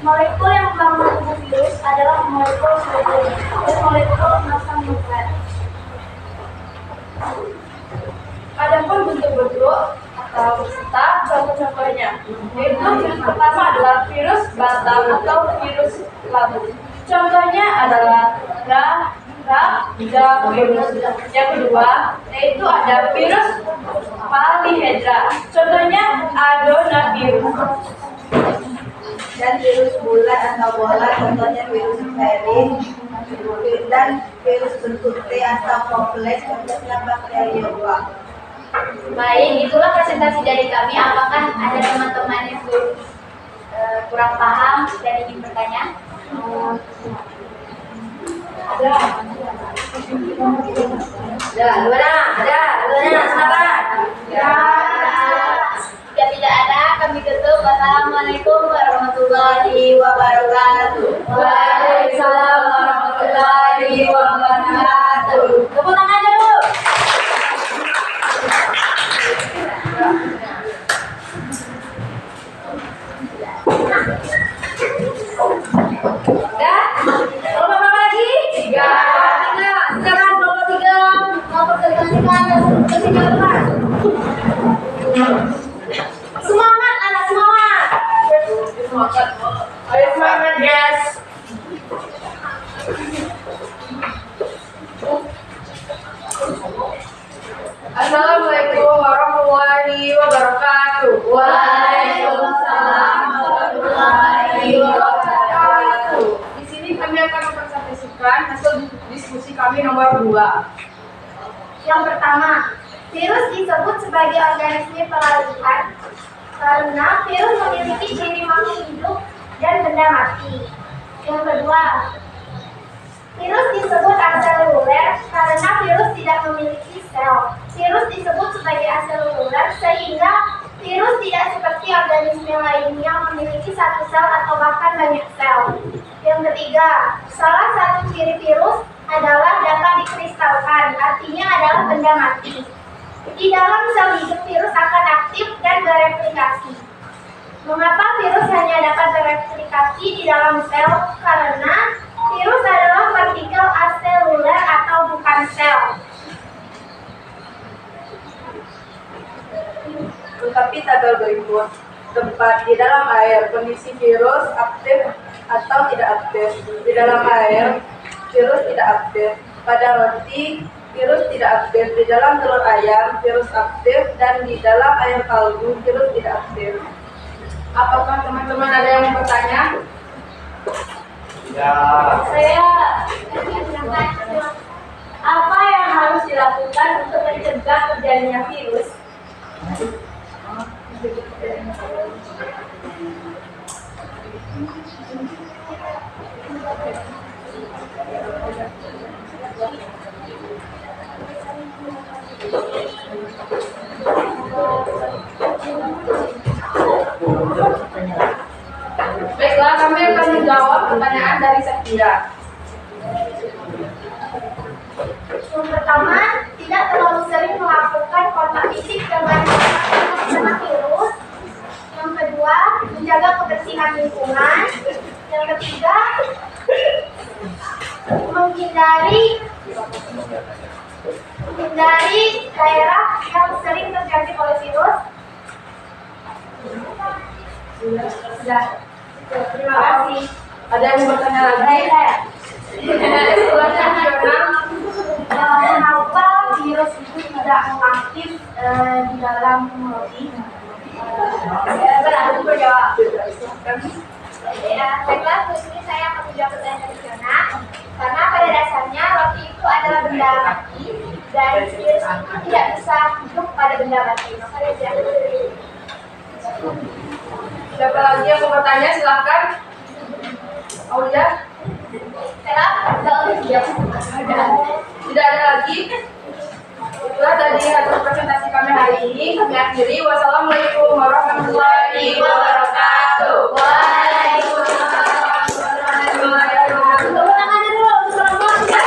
Molekul yang membangun tubuh virus adalah molekul sulfur dan molekul asam nukleat. Adapun bentuk-bentuk atau serta contoh-contohnya, yaitu virus pertama adalah virus Batam atau virus labu. Contohnya adalah virus. Yang kedua, yaitu ada virus Polyhedra. Contohnya adenovirus. Dan virus bulat atau bola, contohnya virus Fering, dan virus bentuk T atau kompleks, contohnya bakteriofa. Baik, itulah presentasi dari kami. Apakah ada teman-teman yang kurang paham dan ingin bertanya? Ada, silakan. Jika tidak ada, kami tutup. Wassalamualaikum warahmatullahi wabarakatuh. Waalaikumsalam warahmatullahi wabarakatuh. Tepuk tangan dulu. Udah? Nomor berapa lagi? 3. Silakan nomor 3. Mau presentasikan ke sini depan. Semangat anak, semangat. Ayo semangat guys. Assalamualaikum warahmatullahi wabarakatuh. Waalaikumsalam warahmatullahi wabarakatuh. Di sini kami akan mempresentasikan hasil diskusi kami nomor 2. Yang pertama, virus disebut sebagai organisme peralihan karena virus memiliki ciri makhluk hidup dan benda mati. Yang kedua, virus disebut aseluler karena virus tidak memiliki sel. Virus disebut sebagai aseluler sehingga virus tidak seperti organisme lain yang memiliki satu sel atau bahkan banyak sel. Yang ketiga, salah satu ciri virus adalah dapat dikristalkan, artinya adalah benda mati. Di dalam sel hidup virus akan aktif dan bereplikasi. Mengapa virus hanya dapat bereplikasi di dalam sel? Karena virus adalah partikel aseluler atau bukan sel. Tetapi tabel berikut tempat di dalam air kondisi virus aktif atau tidak aktif. Di dalam air virus tidak aktif. Pada roti virus tidak aktif. Di dalam telur ayam virus aktif, dan di dalam air kaldu virus tidak aktif. Apakah teman-teman ada yang mau bertanya? Apa yang harus dilakukan untuk mencegah terjadinya virus? Baiklah, kami akan menjawab pertanyaan dari Safira. Yang pertama, tidak terlalu sering melakukan kontak fisik dengan virus. Yang kedua, menjaga kebersihan lingkungan. Yang ketiga, menghindari daerah yang sering terjangkit oleh virus. Sudah. Terima kasih. Ada yang mau bertanya lagi? Mengapa virus itu tidak mengaktif di dalam roti? Aku berjawab. Baiklah, ini saya akan menjawab pertanyaan dari Fiona. Karena pada dasarnya roti itu adalah benda mati dan virus itu tidak bisa hidup pada benda mati. Makanya dia Siapa lagi yang mau bertanya? Silakan. Aulia. Tidak ada lagi. Itulah tadi hasil presentasi kami hari ini. Kami akhiri. Wassalamualaikum warahmatullahi wabarakatuh. Waalaikumsalam warahmatullahi wabarakatuh. Tepuk tangan dulu untuk orang tua.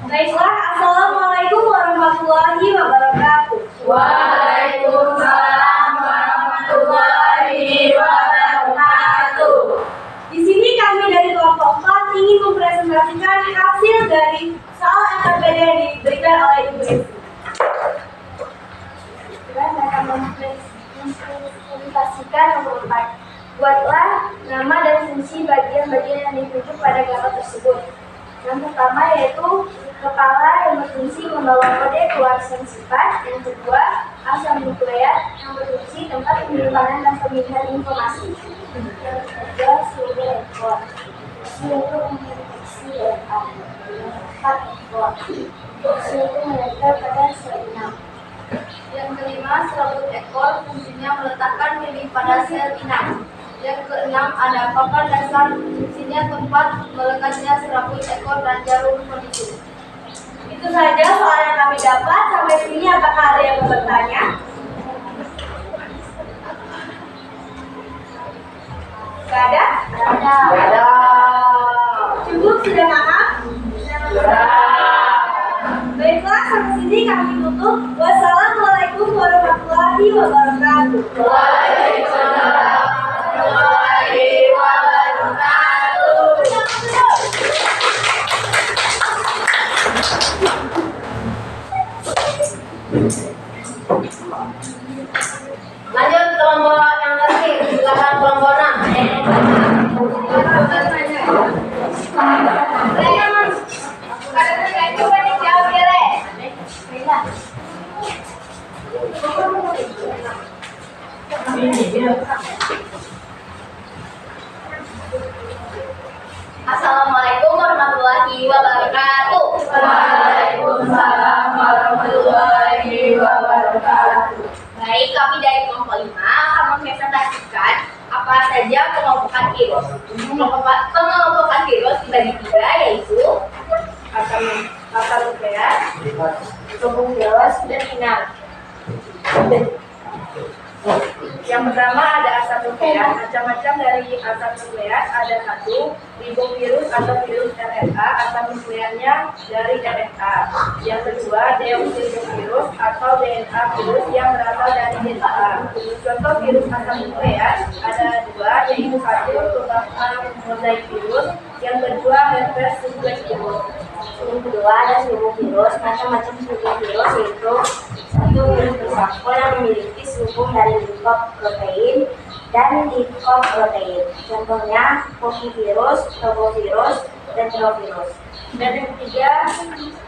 Baiklah, Assalamualaikum warahmatullahi wabarakatuh. Waalaikumsalam warahmatullahi wabarakatuh. Di sini kami dari kelompok 4 ingin mempresentasikan hasil dari soal NKPD yang diberikan oleh Ibu Esi. Kita akan mempresentasikan nomor 4. Buatlah nama dan fungsi bagian-bagian yang ditunjuk pada gambar tersebut. Yang pertama yaitu kepala yang berfungsi membawa kode keluasan sifat. Yang kedua, asam nukleat yang berfungsi tempat penyimpanan dan pemilihan informasi. Yang ketiga, sumber ekor. Yaitu mendeteksi DNA. Yang keempat, ekor. Yaitu menempel pada sel inang. Yang kelima, serabut ekor fungsinya meletakkan diri pada sel inang. Yang keenam, ada papan dasar fungsinya tempat melekatnya serabut ekor dan jarum penunjuk. Itu saja soal yang kami dapat. Sampai sini apakah ada yang mau bertanya? Gak ada? Ada. Cukup sudah paham? Baiklah, sampai sini kami tutup. Wassalamualaikum warahmatullahi wabarakatuh. Waalaikumsalam warahmatullahi wabarakatuh. Lanjut kelompok yang terakhir, silakan kelompok 6. Assalamualaikum warahmatullahi wabarakatuh. Waalaikumsalam warahmatullahi wabarakatuh. Baik, kami dari kelompok 5 akan mempresentasikan apa saja pengelompokan virus. Pengelompokan virus dibagi 3, yaitu asam nukleat, tubuh virus, dan inang. Yang pertama ada asam nukleat. Macam-macam dari asam nukleat ada 1, ribovirus atau virus RNA. Asam nukleatnya dari RNA. Yang kedua, deoksiribovirus atau DNA virus yang berasal dari DNA. Contoh virus asam nukleat ada 2, yaitu 1, tubakal mozaik virus. Yang kedua, herpes simplex virus. Yang kedua ada seluruh virus. Macam-macam seluruh virus yaitu 1, virus bersampul yang memiliki selubung dari glycoprotein dan glycoprotein. Contohnya povivirus, robovirus, dan tirovirus. Dan yang ketiga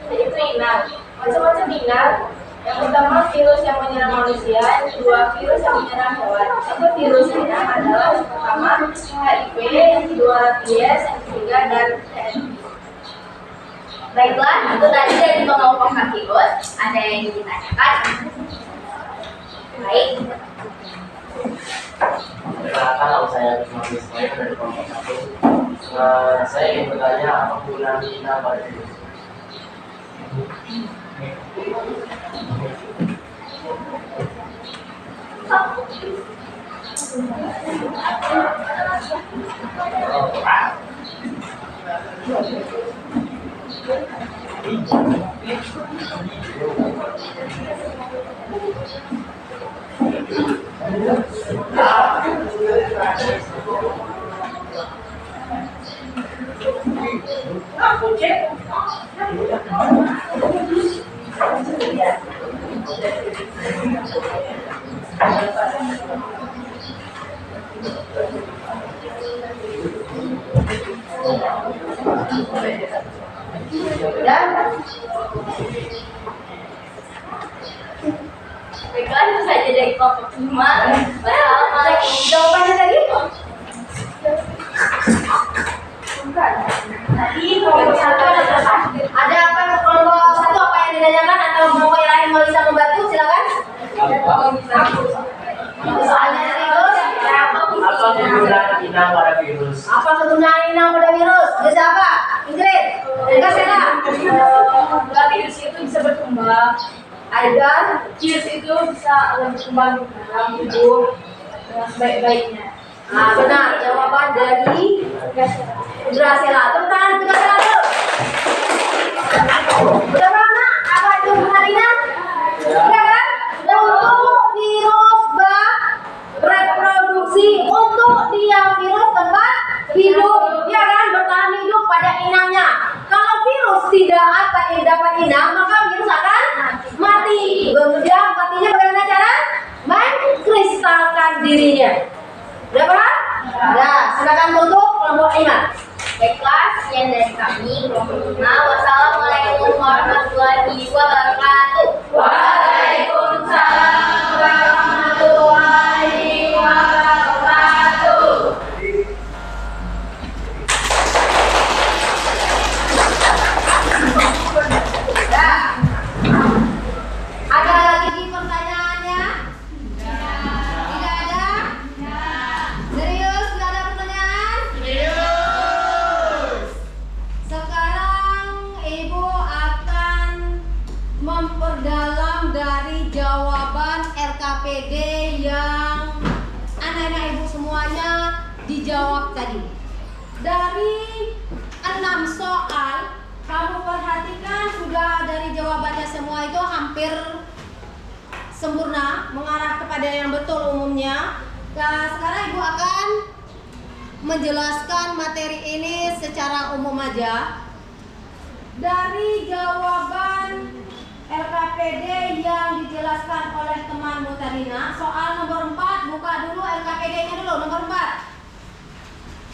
yaitu inang. Macam-macam inang. Yang pertama virus yang menyerang manusia, yang kedua virus yang menyerang hewan. Contoh virus inang adalah yang pertama HIV, yang kedua rabies, yang ketiga dan TNP. Baiklah, itu tadi dari pengelompokan virus. Ada yang ingin ditanyakan? Baik. Perkenalkan, nama saya Ismail Ismail dari kelompok 1. Saya ingin bertanya apa gunanya inang pada virus? Baiklah, itu saja dari kelompok 5. Wassalamualaikum. Jawabannya tadi? Tadi kelompok 1 ada berapa? Ada apa kelompok 1 apa yang ditanyakan atau kelompok yang lain mau bisa membantu? Silakan. Soalnya virus. Apa kegunaan inang pada virus? Apa kegunaan inang pada virus? Bisa apa? Ingrid? Enggak, Sela. Virus itu bisa berkembang. Ada agar virus itu bisa berkembang dalam tubuh dengan sebaik-baiknya. Nah, benar jawaban dari Dracula. Tepuk tangan untuk Dracula. Udah mana? Apa itu Marina? Udah kan? Untuk virus reproduksi, untuk dia virus tempat hidup, ya kan, bertahan hidup pada inangnya. Kalau virus tidak akan dapat inang, maka virus akan mati. Kemudian matinya bagaimana cara? Mengkristalkan dirinya. Udah paham? Nah, silakan tutup kelompok 5. Baiklah, sekian dari kami kelompok 5. Wassalamualaikum warahmatullahi wabarakatuh. Waalaikumsalam warahmatullahi wabarakatuh. Nah, ada lagi pertanyaannya? Tidak ada? Serius? Tidak ada pertanyaan? Sekarang Ibu akan memperdalam dari jawaban RKPD yang anak-anak Ibu semuanya dijawab tadi. Dari 6 soal, kamu perhatikan sudah dari jawabannya semua itu hampir sempurna, mengarah kepada yang betul umumnya. Nah, sekarang Ibu akan menjelaskan materi ini secara umum aja. Dari jawaban RKPD yang dijelaskan oleh temanmu Tarina, soal nomor 4, buka dulu RKPD-nya dulu, nomor 4.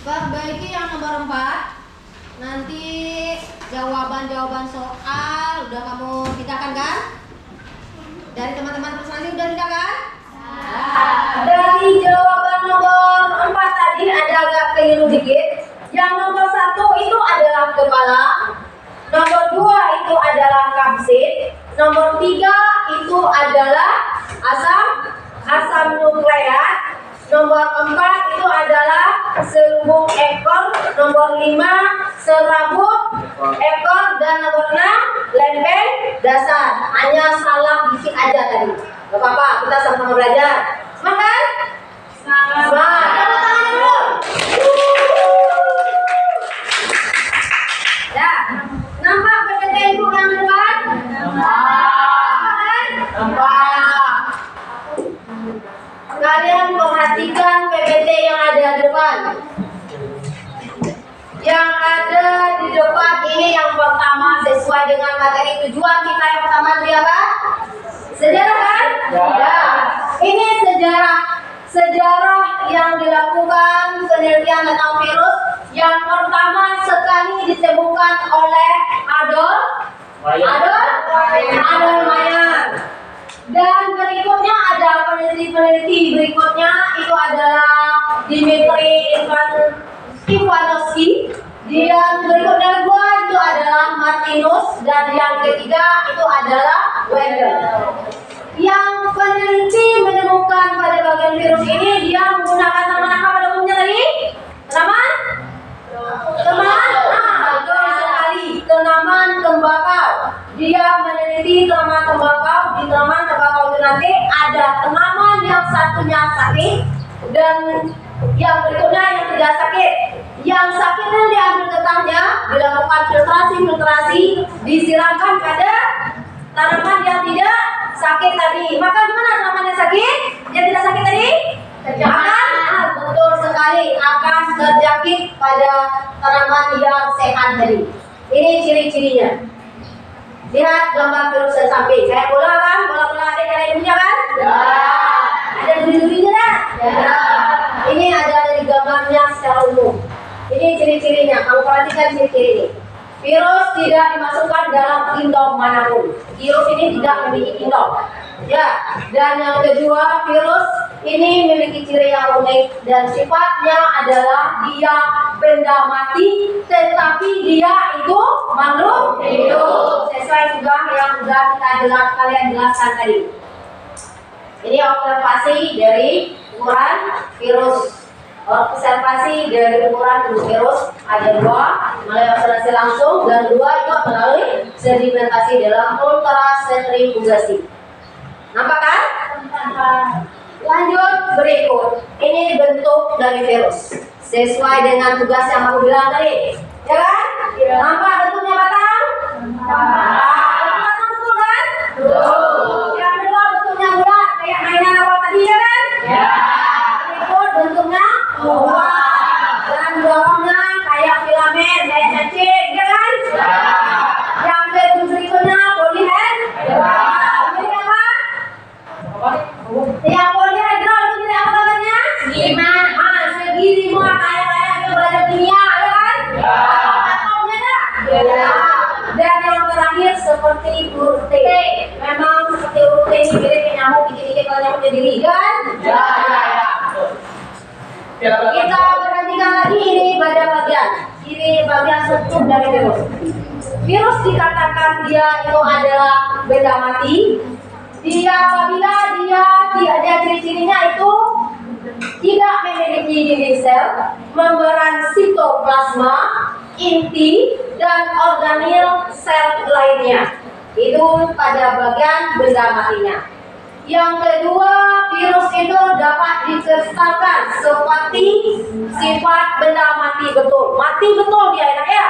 Perbaiki yang nomor 4. Nanti jawaban-jawaban soal udah kamu tidakkan kan? Dari teman-teman personal udah tidak kan? Dari jawaban nomor 4 tadi ada agak keliru dikit. Yang nomor 1 itu adalah kepala, nomor 2 itu adalah kapsid, nomor 3 itu adalah asam nukleat, nomor 4 itu adalah selubung ekor, nomor 5 serabut ekor, dan nomor 6 lempeng dasar. Hanya salah dikit aja tadi. Gak apa-apa, kita sama-sama belajar. Semangat? Semangat. Tepuk tangan dulu. Ya, nampak PPT Ibu yang depan? Nampak. Kalian perhatikan PPT yang ada di depan. Yang ada di depan ini yang pertama sesuai dengan materi tujuan kita yang pertama itu apa? Sejarah kan? Ya. Ini sejarah yang dilakukan penelitian tentang virus yang pertama sekali ditemukan oleh Adolf Mayer. Dan berikutnya ada peneliti berikutnya itu adalah Dmitri Ivanovsky. Dan berikutnya kedua itu adalah Martinus, dan yang ketiga itu adalah Wenger. Yang peneliti menemukan pada bagian virus ini dia menggunakan tanaman apa pada umumnya tadi? Tanaman? Betul sekali, tanaman tembakau. Dia meneliti tanaman tembakau. Di tanaman tembakau itu nanti ada tanaman yang satunya sakit dan yang berikutnya yang tidak sakit. Yang sakitnya diambil getahnya, dilakukan filtrasi, disiramkan pada tanaman yang tidak sakit tadi. Maka gimana tanaman yang sakit? Yang tidak sakit tadi? Betul sekali, akan terjangkit pada tanaman yang sehat tadi. Ini ciri-cirinya. Lihat gambar virus yang samping. Saya bola kan? Bola-bola ada punya kan? Ya. Ada duri-durinya kan? Ya. Ini ada dari gambarnya secara umum. Ini ciri-cirinya. Kamu perhatikan ciri-ciri ini. Virus tidak dimasukkan dalam indom manapun. Virus ini tidak memiliki indom. Ya. Dan yang kedua, virus ini memiliki ciri yang unik dan sifatnya adalah dia benda mati, tetapi dia itu makhluk hidup. Sesuai juga yang sudah kalian jelaskan tadi. Ini observasi dari ukuran virus. Observasi dari ukuran virus ada 2, melalui observasi langsung, dan 2 itu melalui sedimentasi dalam ultrasentrifugasi. Nampak kan? Lanjut berikut. Ini bentuk dari virus. Sesuai dengan tugas yang aku bilang tadi. Ya kan? Nampak bentuknya batang? Bentuk batang betul kan? Yang kedua bentuknya bulat. Kayak mainan awal tadi ya kan? Berikut bentuknya oval. Dan bawahnya kayak filamen, kayak cacing, ya kan? Yang berikutnya polihedral. Ini apa? Yang polihedral itu jadi apa namanya? Segi 5 kayak kita belajar kimia, ya kan? Atomnya dah. Dan yang terakhir seperti huruf T. Memang seperti huruf T ini mirip nyamuk, dikit-dikit kalau nyamuk jadi diri, kan? Kita perhatikan lagi ini pada bagian. Ini bagian struktur dari virus. Virus dikatakan dia itu adalah benda mati. Dia apabila dia ciri-cirinya itu tidak memiliki dinding sel, membran sitoplasma, inti, dan organel sel lainnya. Itu pada bagian benda matinya. Yang kedua, virus itu dapat dikristalkan seperti sifat benda mati betul. Mati betul dia enak ya.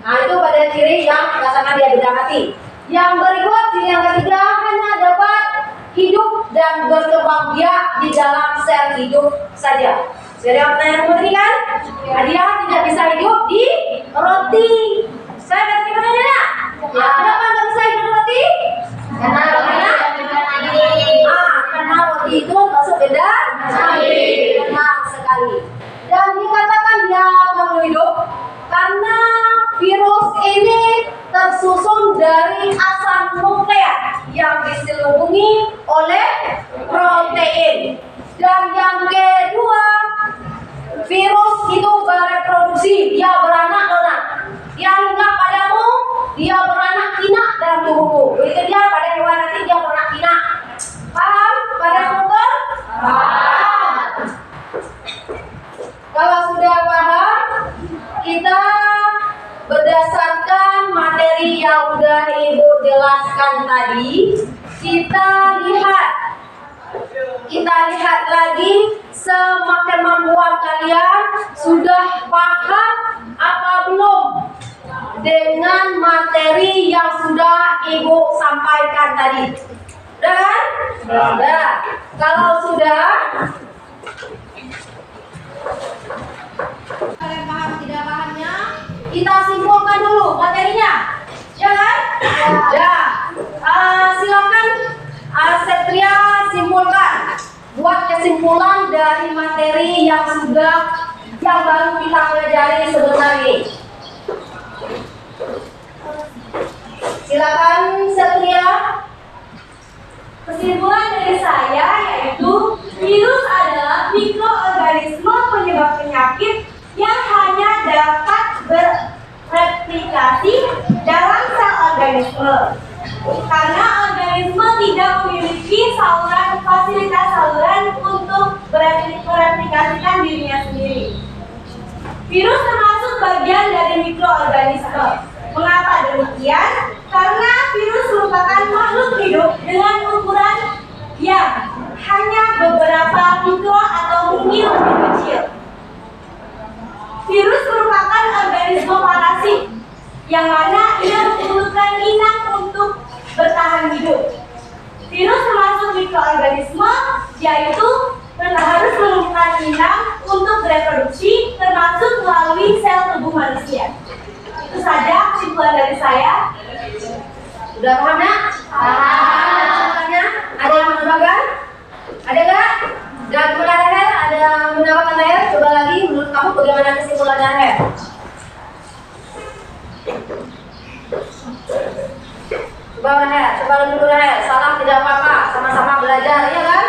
Nah itu pada ciri yang dikatakan dia benda mati. Yang berikut, ciri yang ketiga, hanya dapat hidup dan berkembang biak di dalam sel hidup saja. Sudah pertanyaan putri kan? Dia tidak bisa hidup di roti. Saya kasih pertanyaan. Kenapa nggak bisa hidup di roti? Karena roti itu masuk benda mati. Benar sekali. Dan dikatakan dia mau hidup karena virus ini tersusun dari asam nukleat yang diselubungi oleh protein. Dan yang kedua, virus itu bereproduksi, dia beranak donan. Dia hinggap padamu, dia beranak pinak dalam tubuhmu. Begitu dia pada hewan nanti dia beranak pinak. Paham? Pada dokter? Paham. Kalau sudah paham, kita berdasarkan materi yang sudah Ibu jelaskan tadi, kita lihat lagi semakin membuat kalian sudah paham apa belum dengan materi yang sudah Ibu sampaikan tadi. Sudah kan? Sudah. Kalau sudah, kalian paham tidak pahamnya? Kita simpulkan dulu materinya, ya kan? Ya. Silakan Setria simpulkan. Buat kesimpulan dari materi yang baru kita pelajari sebentar ini. Silakan Setria. Kesimpulan dari saya yaitu virus adalah mikroorganisme penyebab penyakit yang hanya dapat bereplikasi dalam sel organisme. Karena organisme tidak memiliki fasilitas saluran untuk mereplikasikan dirinya sendiri. Virus termasuk bagian dari mikroorganisme. Mengapa demikian? Karena virus merupakan makhluk hidup dengan ukuran yang hanya beberapa mikro atau mungkin lebih kecil. Virus merupakan organisme parasit yang mana ia membutuhkan inang untuk bertahan hidup. Virus termasuk mikroorganisme, yaitu harus menemukan inang untuk bereproduksi, termasuk melalui sel tubuh manusia. Itu saja kesimpulan dari saya. Sudah paham ya? Paham. Ada yang menambahkan? Ada nggak? Dan kemudian ada menambahkan Rahel? Coba lagi, menurut kamu bagaimana kesimpulannya Rahel? Coba Rahel, coba dulu Rahel. Salah tidak apa-apa, sama-sama belajar, ya kan?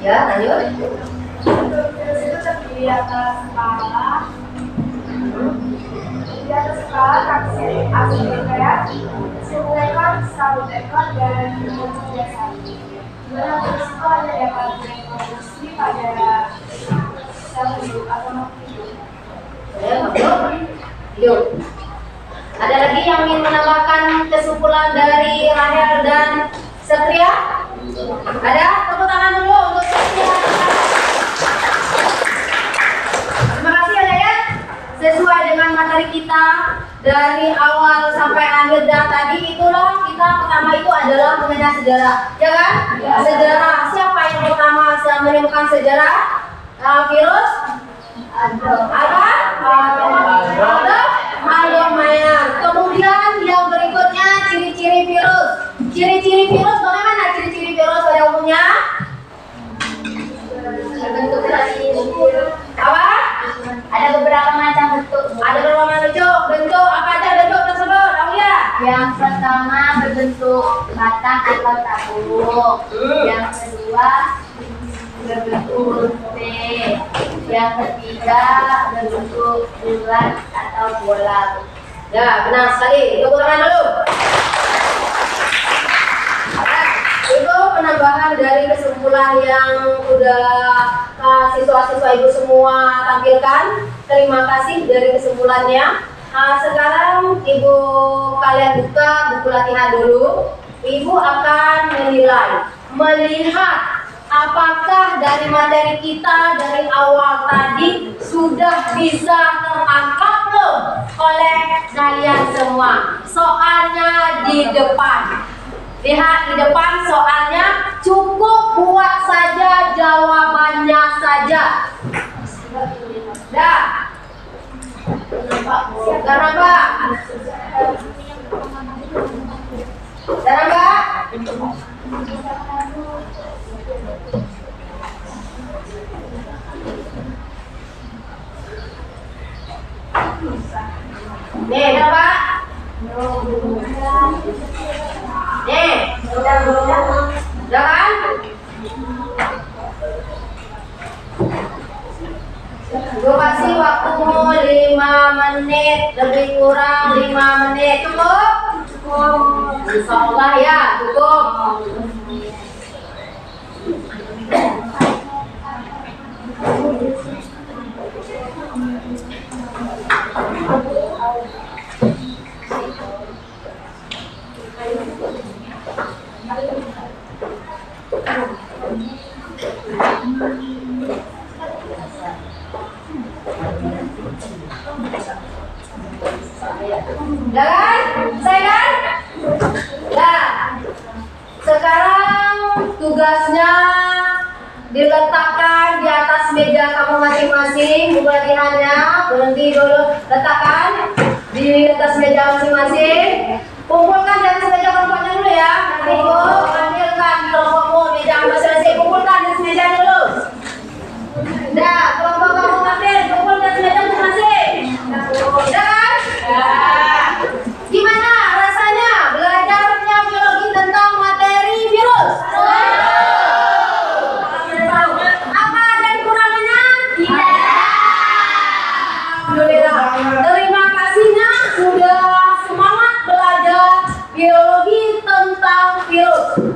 Ya, lanjut. Itu terdiri atas kepala, di atas kepala taksi asli nukleat, sepuluh ekor, sabut ekor, dan bentuk biasa. Bentuk itu hanya dapat direproduksi pada Yuk. Ada lagi yang ingin menambahkan kesimpulan dari Rahel dan Satria? Ada? Tepuk tangan dulu untuk Satria. Terima kasih ya. Sesuai dengan materi kita dari awal sampai akhir dan tadi itulah kita pertama itu adalah mengenai sejarah, ya kan? Ya. Sejarah. Siapa yang pertama menemukan sejarah? Virus? Apa? Adolf Meyer. Kemudian yang berikutnya ciri-ciri virus. Ciri-ciri virus bagaimana ciri-ciri virus pada umumnya? Bentuk apa? Ada beberapa macam bentuk. Ada beberapa bentuk. Bentuk apa aja bentuk tersebut? Aulia. Yang pertama berbentuk batang atau tabung. Yang kedua berbentuk T. Yang ketiga berbentuk bulat atau bola. Ya, benar sekali. Tepuk tangan dulu. Itu penambahan dari kesimpulan yang sudah siswa-siswa ibu semua tampilkan. Terima kasih dari kesimpulannya. Sekarang ibu kalian buka buku latihan dulu. Ibu akan melihat apakah dari materi kita dari awal tadi sudah bisa tertangkap belum oleh kalian semua. Soalnya di depan. Lihat di depan soalnya, cukup buat saja jawabannya saja. Dah. Sekarang Mbak. Sekarang Mbak. Nih, dah Pak. Nih, jangan. Gue kasih waktumu 5 menit, lebih kurang 5 menit. Cukup? Insya Allah ya, cukup. Jangan, saya kan? Ya. Sekarang tugasnya diletakkan di atas meja kamu masing-masing. Buku latihannya berhenti dulu, letakkan di atas meja masing-masing. Kumpulkan di atas meja kelompoknya dulu ya. Nanti ibu ambilkan kelompokmu meja masing-masing. Kumpulkan di atas meja dulu. Dah, kelompok kamu ambil, kumpul di atas meja masing-masing. Dah kan? Ya. Gimana rasanya belajarnya biologi tentang materi virus? Apa ada kekurangannya? Tidak. Alhamdulillah. Terima kasihnya sudah semangat belajar biologi tentang virus.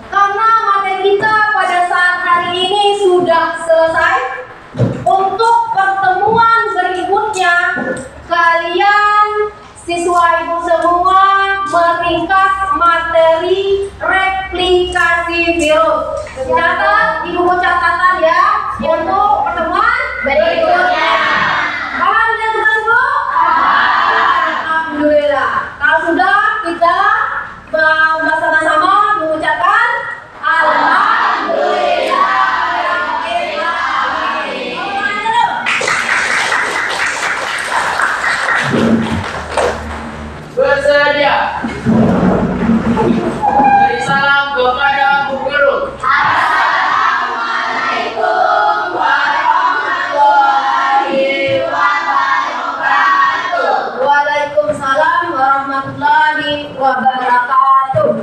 Karena materi kita pada saat hari ini sudah selesai. Untuk pertemuan berikutnya, kalian siswa ibu semua meringkas materi replikasi virus. Catat, ibu catatan ya untuk pertemuan berikutnya. Paham ya teman-teman? Alhamdulillah. Kalau sudah, kita bersama-sama mengucapkan Alhamdulillah. Bersedia. Beri salam kepada Bu Guru. Assalamualaikum warahmatullahi wabarakatuh. Waalaikumsalam warahmatullahi wabarakatuh.